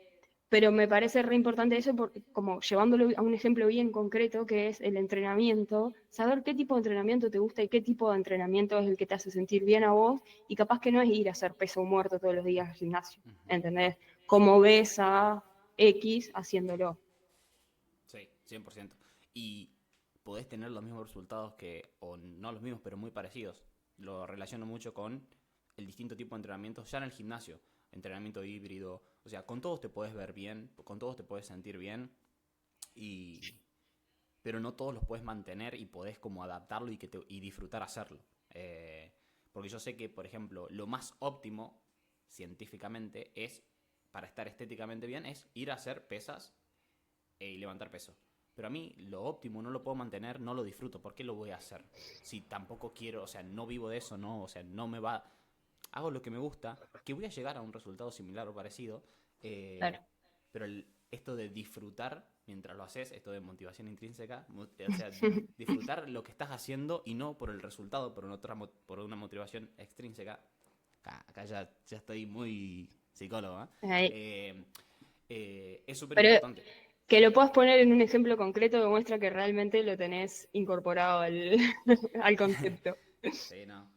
pero me parece re importante eso, porque, como llevándolo a un ejemplo bien concreto, que es el entrenamiento, saber qué tipo de entrenamiento te gusta y qué tipo de entrenamiento es el que te hace sentir bien a vos, y capaz que no es ir a hacer peso muerto todos los días al gimnasio, Uh-huh. ¿entendés? Como ves a X haciéndolo. Sí, 100%. Y podés tener los mismos resultados que, o no los mismos, pero muy parecidos. Lo relaciono mucho con el distinto tipo de entrenamiento ya en el gimnasio. Entrenamiento híbrido. O sea, con todos te puedes ver bien, con todos te puedes sentir bien, y, pero no todos los puedes mantener y podés como adaptarlo y disfrutar hacerlo. Porque yo sé que, por ejemplo, lo más óptimo científicamente es, para estar estéticamente bien, es ir a hacer pesas y levantar peso. Pero a mí lo óptimo no lo puedo mantener, no lo disfruto. ¿Por qué lo voy a hacer? Si tampoco quiero, o sea, no vivo de eso, no, o sea, no me va. Hago lo que me gusta, que voy a llegar a un resultado similar o parecido, Claro. pero esto de disfrutar mientras lo haces, esto de motivación intrínseca, o sea, disfrutar lo que estás haciendo y no por el resultado, por una motivación extrínseca. Acá ya estoy muy psicólogo, Ahí. ¿eh? Es súper Pero importante. que lo puedas poner en un ejemplo concreto demuestra que realmente lo tenés incorporado al concepto. Sí, no.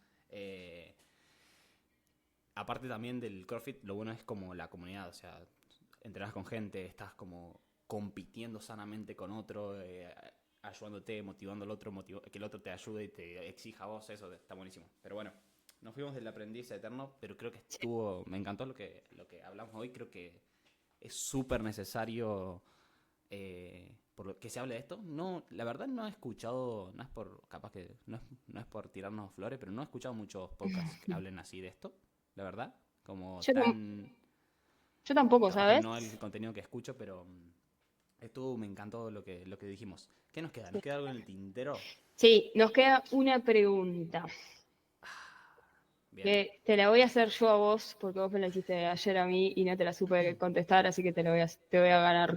Aparte también del CrossFit, lo bueno es como la comunidad, o sea, entrenas con gente, estás como compitiendo sanamente con otro, ayudándote, motivando al otro, que el otro te ayude y te exija a vos, eso está buenísimo. Pero bueno, nos fuimos del aprendiz eterno, pero creo que me encantó lo que hablamos hoy, creo que es súper necesario por lo que se hable de esto. No, la verdad no he escuchado, no es por, capaz que, no es por tirarnos flores, pero no he escuchado muchos podcasts que hablen así de esto, la verdad. Como Yo, tan, yo tampoco, capaz que ¿sabes? no el contenido que escucho, pero esto me encantó lo que dijimos. ¿Qué nos queda? ¿Nos Sí. queda algo en el tintero? Sí, nos queda una pregunta, Bien. que te la voy a hacer yo a vos, porque vos me la hiciste ayer a mí y no te la supe contestar, así que te voy a ganar,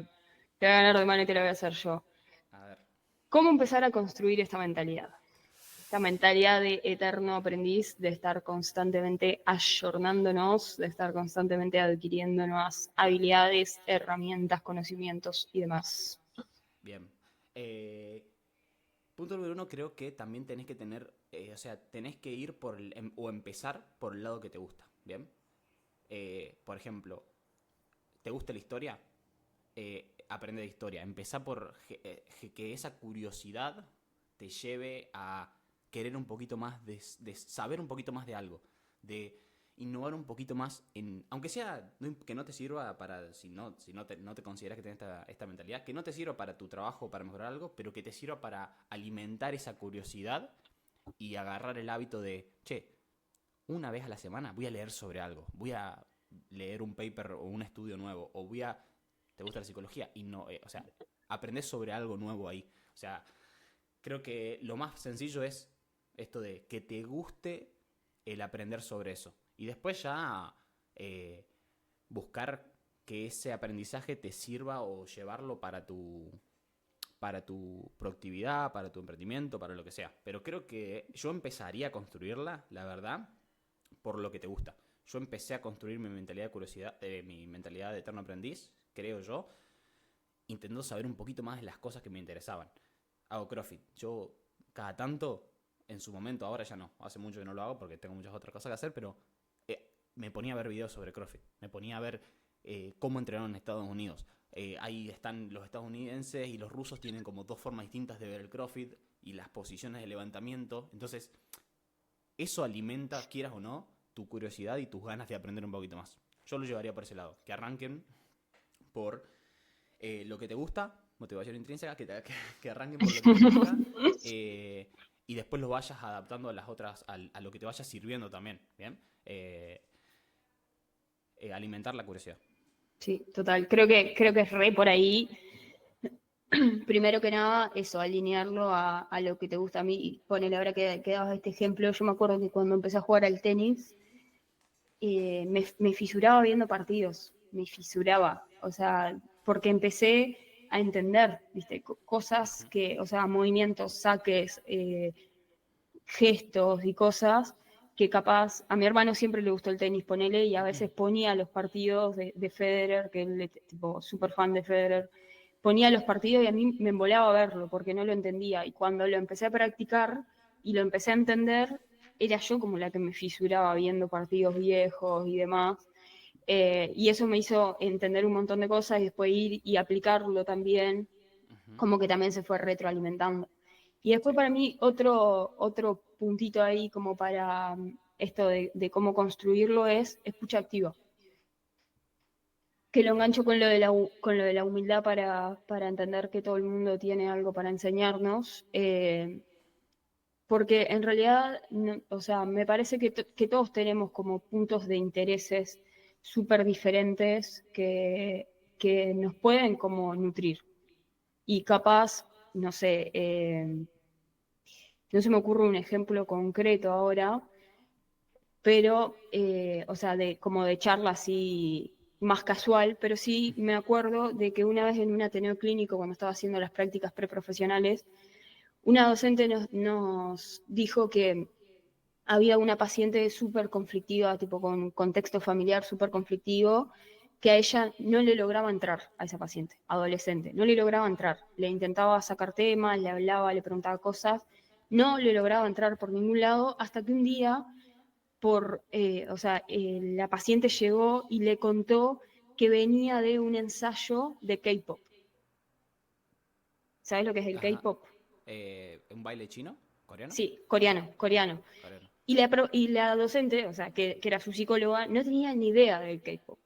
te voy a ganar de mano y te la voy a hacer yo. A ver. ¿Cómo empezar a construir esta mentalidad? Esta mentalidad de eterno aprendiz, de estar constantemente ayornándonos, de estar constantemente adquiriendo nuevas habilidades, herramientas, conocimientos y demás. Bien. Eh, Punto número uno, creo que también tenés que tener, o sea, tenés que ir o empezar por el lado que te gusta, ¿bien? Por ejemplo, ¿te gusta la historia? Aprende de historia. Empezá por que esa curiosidad te lleve a querer un poquito más, de saber un poquito más de algo, de innovar un poquito más aunque sea que no te sirva para, no te consideras que tienes esta mentalidad, que no te sirva para tu trabajo, para mejorar algo, pero que te sirva para alimentar esa curiosidad y agarrar el hábito de, che, una vez a la semana voy a leer sobre algo, voy a leer un paper o un estudio nuevo, o ¿te gusta la psicología? Y no, o sea, aprendés sobre algo nuevo ahí. O sea, creo que lo más sencillo es esto de que te guste el aprender sobre eso. Y después ya eh, buscar que ese aprendizaje te sirva o llevarlo para tu productividad, para tu emprendimiento, para lo que sea. Pero creo que yo empezaría a construirla, la verdad, por lo que te gusta. Yo empecé a construir mi mentalidad de curiosidad, mi mentalidad de eterno aprendiz, creo yo, intentando saber un poquito más de las cosas que me interesaban. Hago CrossFit. Yo cada tanto, en su momento, ahora ya no, hace mucho que no lo hago porque tengo muchas otras cosas que hacer, pero me ponía a ver videos sobre CrossFit. Me ponía a ver cómo entrenaron en Estados Unidos. Ahí están los estadounidenses y los rusos tienen como dos formas distintas de ver el CrossFit y las posiciones de levantamiento. Entonces, eso alimenta, quieras o no, tu curiosidad y tus ganas de aprender un poquito más. Yo lo llevaría por ese lado. Que arranquen por lo que te gusta, motivación intrínseca, que arranquen por lo que te gusta y después lo vayas adaptando a las otras, a lo que te vaya sirviendo también, ¿bien? Alimentar la curiosidad. Sí, total. Creo que es re por ahí. Primero que nada, eso, alinearlo a lo que te gusta a mí. Y ponele ahora que dabas este ejemplo, yo me acuerdo que cuando empecé a jugar al tenis, me fisuraba viendo partidos, me fisuraba, o sea, porque empecé a entender, ¿viste? Cosas Uh-huh. que, o sea, movimientos, saques, gestos y cosas que capaz, a mi hermano siempre le gustó el tenis, ponele, y a veces ponía los partidos de Federer, que él es tipo súper fan de Federer, ponía los partidos y a mí me embolaba verlo porque no lo entendía. Y cuando lo empecé a practicar y lo empecé a entender, era yo como la que me fisuraba viendo partidos viejos y demás. Y eso me hizo entender un montón de cosas y después ir y aplicarlo también, Uh-huh. como que también se fue retroalimentando. Y después Sí. para mí otro puntito ahí como para esto de cómo construirlo es escucha activa, que lo Bien. engancho con con lo de la humildad para entender que todo el mundo tiene algo para enseñarnos, porque en realidad, o sea, me parece que todos tenemos como puntos de intereses súper diferentes que nos pueden como nutrir. Y capaz, no sé, no se me ocurre un ejemplo concreto ahora, pero, o sea, como de charla así más casual, pero sí me acuerdo de que una vez en un ateneo clínico, cuando estaba haciendo las prácticas preprofesionales, una docente nos dijo que había una paciente súper conflictiva, tipo con contexto familiar súper conflictivo, que a ella no le lograba entrar, a esa paciente, adolescente, no le lograba entrar. Le intentaba sacar temas, le hablaba, le preguntaba cosas, no le lograba entrar por ningún lado, hasta que un día o sea, la paciente llegó y le contó que venía de un ensayo de K-pop. ¿Sabes lo que es el Ajá. K-pop? ¿Un baile chino? ¿Coreano? Sí, coreano, coreano. Coreano. Y la docente, o sea, que era su psicóloga, no tenía ni idea del K-pop.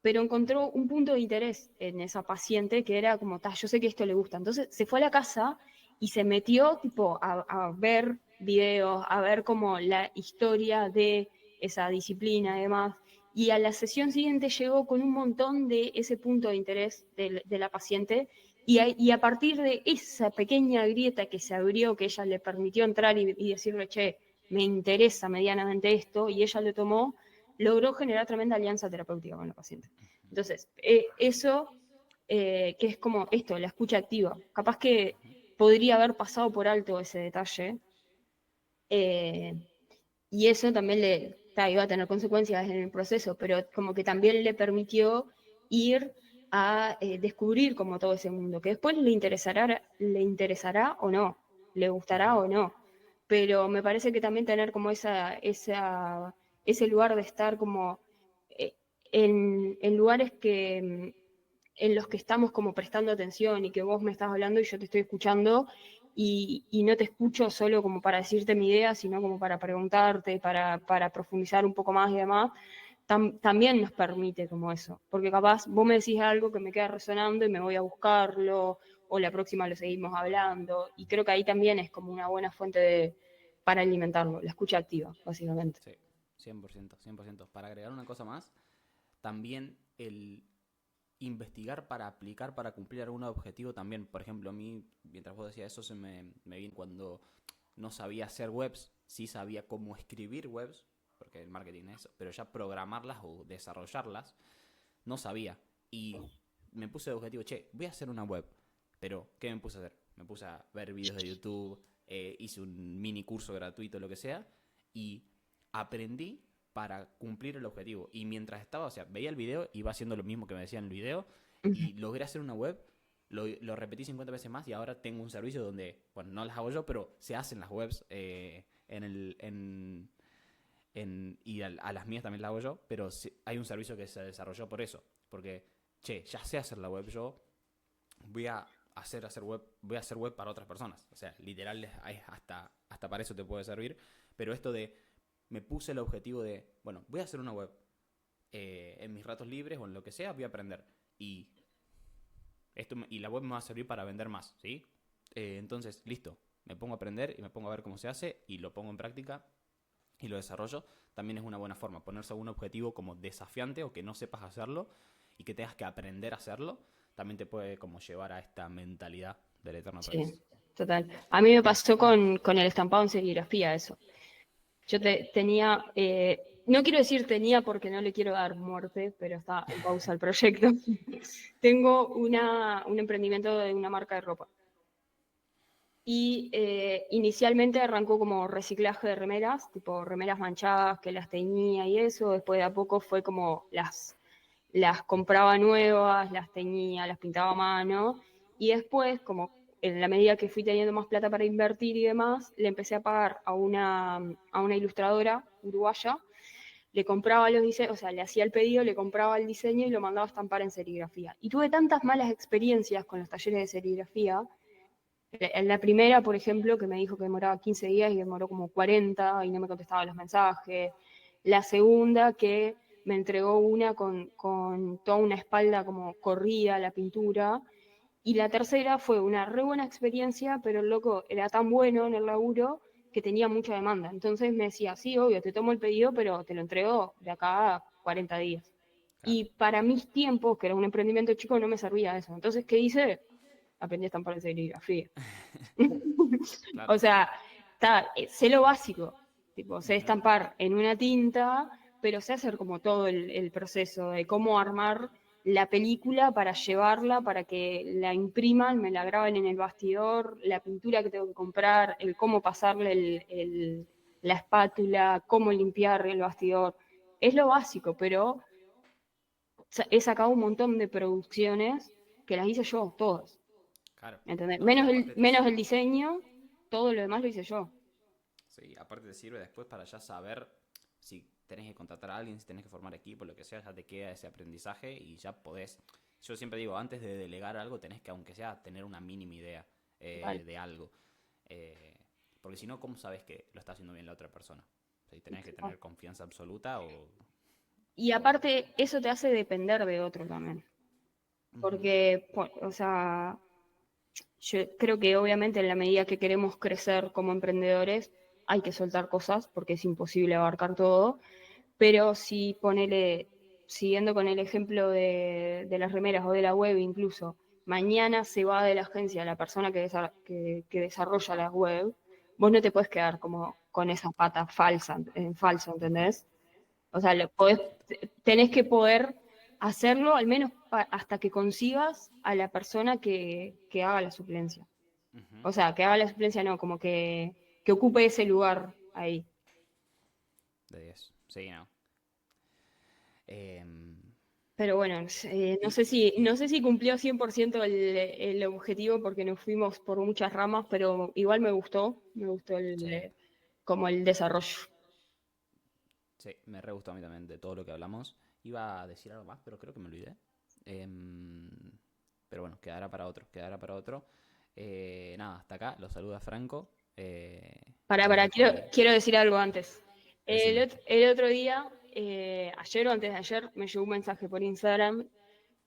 pero encontró un punto de interés en esa paciente que era como, yo sé que esto le gusta. Entonces se fue a la casa y se metió tipo a ver videos, a ver como la historia de esa disciplina y demás. Y a la sesión siguiente llegó con un montón de ese punto de interés de la paciente y a partir de esa pequeña grieta que se abrió, que ella le permitió entrar y decirle, che, me interesa medianamente esto, y ella lo tomó, logró generar tremenda alianza terapéutica con la paciente. Entonces, eso, que es como esto, la escucha activa, capaz que podría haber pasado por alto ese detalle, eh, y eso también iba a tener consecuencias en el proceso, pero como que también le permitió ir a descubrir como todo ese mundo, que después le interesará o no, le gustará o no, pero me parece que también tener como ese lugar de estar como eh, en lugares en los que estamos como prestando atención y que vos me estás hablando y yo te estoy escuchando y no te escucho solo como para decirte mi idea, sino como para preguntarte, para profundizar un poco más y demás, también nos permite como eso, porque capaz vos me decís algo que me queda resonando y me voy a buscarlo, o la próxima lo seguimos hablando, y creo que ahí también es como una buena fuente para alimentarlo, la escucha activa, básicamente. Sí, 100%, 100%. Para agregar una cosa más, también el investigar para aplicar, para cumplir algún objetivo también. Por ejemplo, a mí, mientras vos decías eso, me vino cuando no sabía hacer webs, sí sabía cómo escribir webs, porque el marketing es eso, pero ya programarlas o desarrollarlas, no sabía. Y me puse de objetivo, che, voy a hacer una web. Pero, ¿qué me puse a hacer? Me puse a ver videos de YouTube, hice un mini curso gratuito, lo que sea, y aprendí para cumplir el objetivo. Y mientras estaba, o sea, veía el video, iba haciendo lo mismo que me decía en el video, y logré hacer una web, lo repetí 50 veces más, y ahora tengo un servicio donde, bueno, no las hago yo, pero se hacen las webs y a las mías también las hago yo, pero hay un servicio que se desarrolló por eso, porque, che, ya sé hacer la web yo, voy a hacer web, voy a hacer web para otras personas. O sea, literal, hasta para eso te puede servir. Pero esto de, me puse el objetivo de, bueno, voy a hacer una web. En mis ratos libres o en lo que sea, voy a aprender. Y la web me va a servir para vender más, ¿sí? Entonces, listo. Me pongo a aprender y me pongo a ver cómo se hace y lo pongo en práctica y lo desarrollo. También es una buena forma. Ponerse un objetivo como desafiante o que no sepas hacerlo y que tengas que aprender a hacerlo, también te puede como llevar a esta mentalidad del eterno aprendiz. Sí, total. A mí me pasó con el estampado en serigrafía eso. Yo tenía, no quiero decir tenía porque no le quiero dar muerte, pero está en pausa el proyecto. Tengo un emprendimiento de una marca de ropa. Y inicialmente arrancó como reciclaje de remeras, tipo remeras manchadas que las teñía y eso. Después de a poco fue como las compraba nuevas, las teñía, las pintaba a mano. Y después, como en la medida que fui teniendo más plata para invertir y demás, le empecé a pagar a una ilustradora uruguaya. Le compraba los diseños, o sea, le hacía el pedido, le compraba el diseño y lo mandaba a estampar en serigrafía. Y tuve tantas malas experiencias con los talleres de serigrafía. En la primera, por ejemplo, que me dijo que demoraba 15 días y demoró como 40 y no me contestaba los mensajes. La segunda, que me entregó una con toda una espalda como corrida, la pintura. Y la tercera fue una re buena experiencia, pero el loco era tan bueno en el laburo que tenía mucha demanda. Entonces me decía, sí, obvio, te tomo el pedido, pero te lo entrego de acá a 40 días. Claro. Y para mis tiempos, que era un emprendimiento chico, no me servía eso. Entonces, ¿qué hice? Aprendí a estampar en serigrafía. Claro. O sea, sé lo básico, tipo, sé Ujú. estampar en una tinta, pero sé hacer como todo el proceso de cómo armar la película para llevarla, para que la impriman, me la graben en el bastidor, la pintura que tengo que comprar, el cómo pasarle la espátula, cómo limpiar el bastidor. Es lo básico, pero he sacado un montón de producciones que las hice yo, todas. Claro. ¿Entendés? No, y aparte Menos el diseño, todo lo demás lo hice yo. sí, aparte te sirve después para ya saber si tenés que contratar a alguien, si tenés que formar equipo, lo que sea, ya te queda ese aprendizaje y ya podés. Yo siempre digo, antes de delegar algo, tenés que, aunque sea, tener una mínima idea Total. de algo. Eh, Porque si no, ¿cómo sabes que lo está haciendo bien la otra persona? O sea, tenés que tener confianza absoluta o Y aparte, eso te hace depender de otro también. Porque, o sea, yo creo que obviamente en la medida que queremos crecer como emprendedores, hay que soltar cosas porque es imposible abarcar todo. Pero si ponele, siguiendo con el ejemplo de las remeras o de la web incluso, mañana se va de la agencia la persona que desarrolla la web, vos no te puedes quedar como con esa pata falsa, en falso, ¿entendés? O sea, tenés que poder hacerlo al menos hasta que consigas a la persona que haga la suplencia. Ujú. O sea, que haga la suplencia no, como que ocupe ese lugar ahí. De 10. Sí, no. Em, Pero bueno, y, no sé si cumplió 100% el objetivo porque nos fuimos por muchas ramas, pero igual me gustó sí, como el desarrollo. sí, me re gustó a mí también de todo lo que hablamos. Iba a decir algo más, pero creo que me olvidé. Em, pero bueno, quedará para otro, quedará para otro. Nada, hasta acá, los saluda Franco. Los dejo ahí. Quiero decir algo antes. Decime. El otro día, ayer o antes de ayer, me llegó un mensaje por Instagram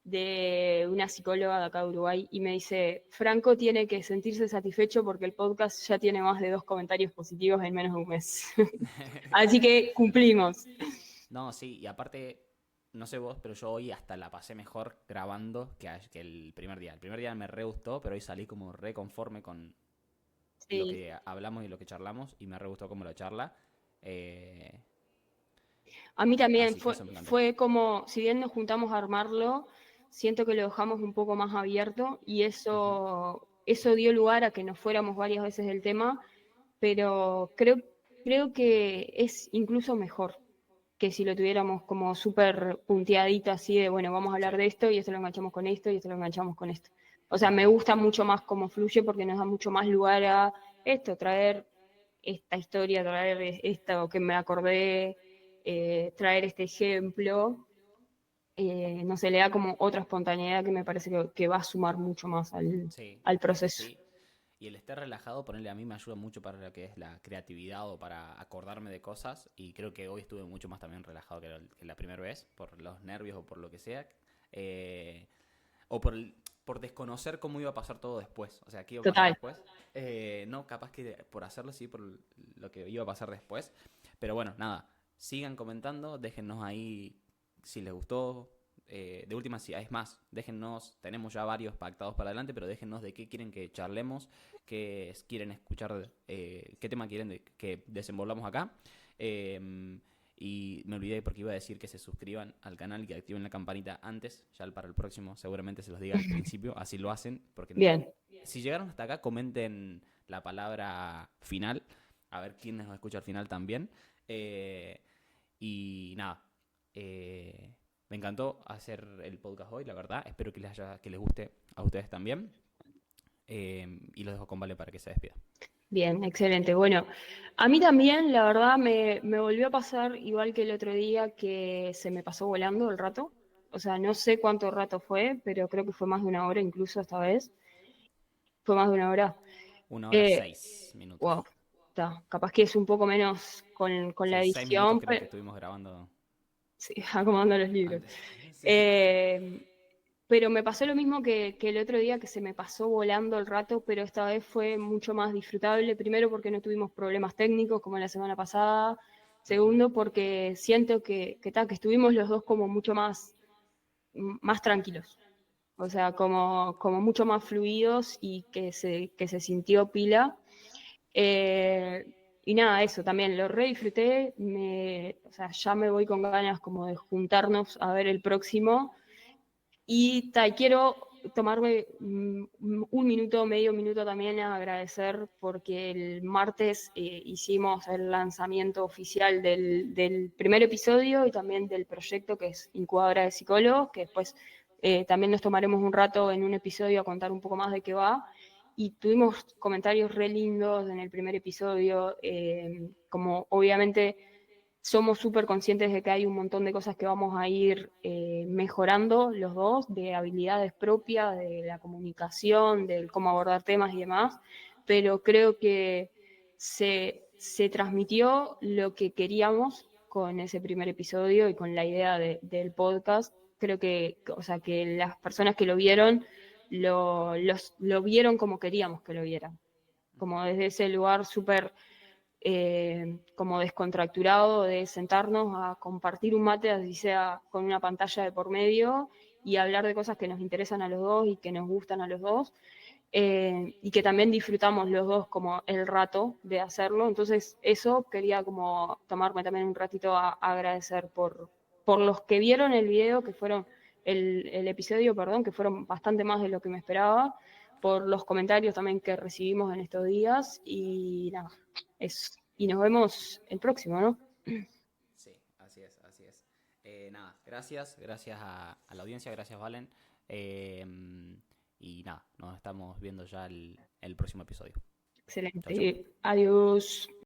de una psicóloga de acá de Uruguay y me dice, Franco tiene que sentirse satisfecho porque el podcast ya tiene más de 2 comentarios positivos en menos de un mes. Así que cumplimos. No, sí, y aparte, no sé vos, pero yo hoy hasta la pasé mejor grabando que el primer día. El primer día me re gustó, pero hoy salí como re conforme con lo Sí. que hablamos y lo que charlamos, y me re gustó como la charla. Eh, A mí también así que eso me encantó. fue como, si bien nos juntamos a armarlo, siento que lo dejamos un poco más abierto y Ujú. eso dio lugar a que nos fuéramos varias veces del tema, pero creo que es incluso mejor que si lo tuviéramos como súper punteadito así de, bueno, vamos a hablar Sí. de esto y esto lo enganchamos con esto y esto lo enganchamos con esto. O sea, me Ujú. gusta mucho más cómo fluye porque nos da mucho más lugar a esto, traer esta historia, traer esto que me acordé, traer este ejemplo. No sé, le da como otra espontaneidad que me parece que va a sumar mucho más Sí, al proceso. sí. Y el estar relajado, ponerle a mí me ayuda mucho para lo que es la creatividad o para acordarme de cosas. Y creo que hoy estuve mucho más también relajado que la primera vez, por los nervios o por lo que sea. Eh, o por desconocer cómo iba a pasar todo después. O sea, qué iba a pasar Total. después. No, capaz que por hacerlo, sí, por lo que iba a pasar después. Pero bueno, nada. Sigan comentando, déjennos ahí si les gustó. De última, si es más, déjennos, tenemos ya varios pactados para adelante, pero déjennos de qué quieren que charlemos, qué quieren escuchar, qué tema quieren que desenvolvamos acá. Y me olvidé porque iba a decir que se suscriban al canal y que activen la campanita antes. Ya para el próximo seguramente se los diga al principio. Así lo hacen. Porque Bien. si llegaron hasta acá, comenten la palabra final. A ver quién nos escucha al final también. Y nada. Me encantó hacer el podcast hoy, la verdad. Espero que les guste a ustedes también. Y los dejo con Vale para que se despida. Bien, excelente. Bueno, a mí también, la verdad, me volvió a pasar igual que el otro día que se me pasó volando el rato. O sea, no sé cuánto rato fue, pero creo que fue más de 1 hora incluso esta vez. Fue más de 1 hora. 1 hora Eh, 6 minutos. wow, está. Capaz que es un poco menos con la Sí, 6 minutos edición, creo que pero estuvimos grabando sí, acomodando los libros. antes. Sí. Eh, pero me pasó lo mismo que el otro día, que se me pasó volando el rato, pero esta vez fue mucho más disfrutable. Primero porque no tuvimos problemas técnicos como la semana pasada. Ujú. Segundo porque siento que estuvimos los dos como mucho más tranquilos. O sea, como mucho más fluidos y que se sintió pila. Eh, y nada, eso también lo re disfruté. O sea, ya me voy con ganas como de juntarnos a ver el próximo. Y quiero tomarme un minuto, medio minuto también a agradecer porque el martes hicimos el lanzamiento oficial del primer episodio y también del proyecto que es Incubadora de Psicólogos, que después también nos tomaremos un rato en un episodio a contar un poco más de qué va. Y tuvimos comentarios re lindos en el primer episodio, como obviamente somos súper conscientes de que hay un montón de cosas que vamos a ir mejorando los dos, de habilidades propias, de la comunicación, del cómo abordar temas y demás, pero creo que se transmitió lo que queríamos con ese primer episodio y con la idea del podcast. Creo que, o sea, que las personas que lo vieron lo vieron como queríamos que lo vieran, como desde ese lugar súper como descontracturado de sentarnos a compartir un mate, así sea con una pantalla de por medio, y hablar de cosas que nos interesan a los dos y que nos gustan a los dos, y que también disfrutamos los dos como el rato de hacerlo. Entonces eso quería como tomarme también un ratito a agradecer por los que vieron el video, que fueron el episodio, perdón, que fueron bastante más de lo que me esperaba, por los comentarios también que recibimos en estos días, y nada, eso. Y nos vemos el próximo, ¿no? Sí, así es, así es. Nada, gracias a la audiencia, gracias Valen. Eh, y nada, nos estamos viendo ya el próximo episodio. Chau, chau. Excelente. Adiós.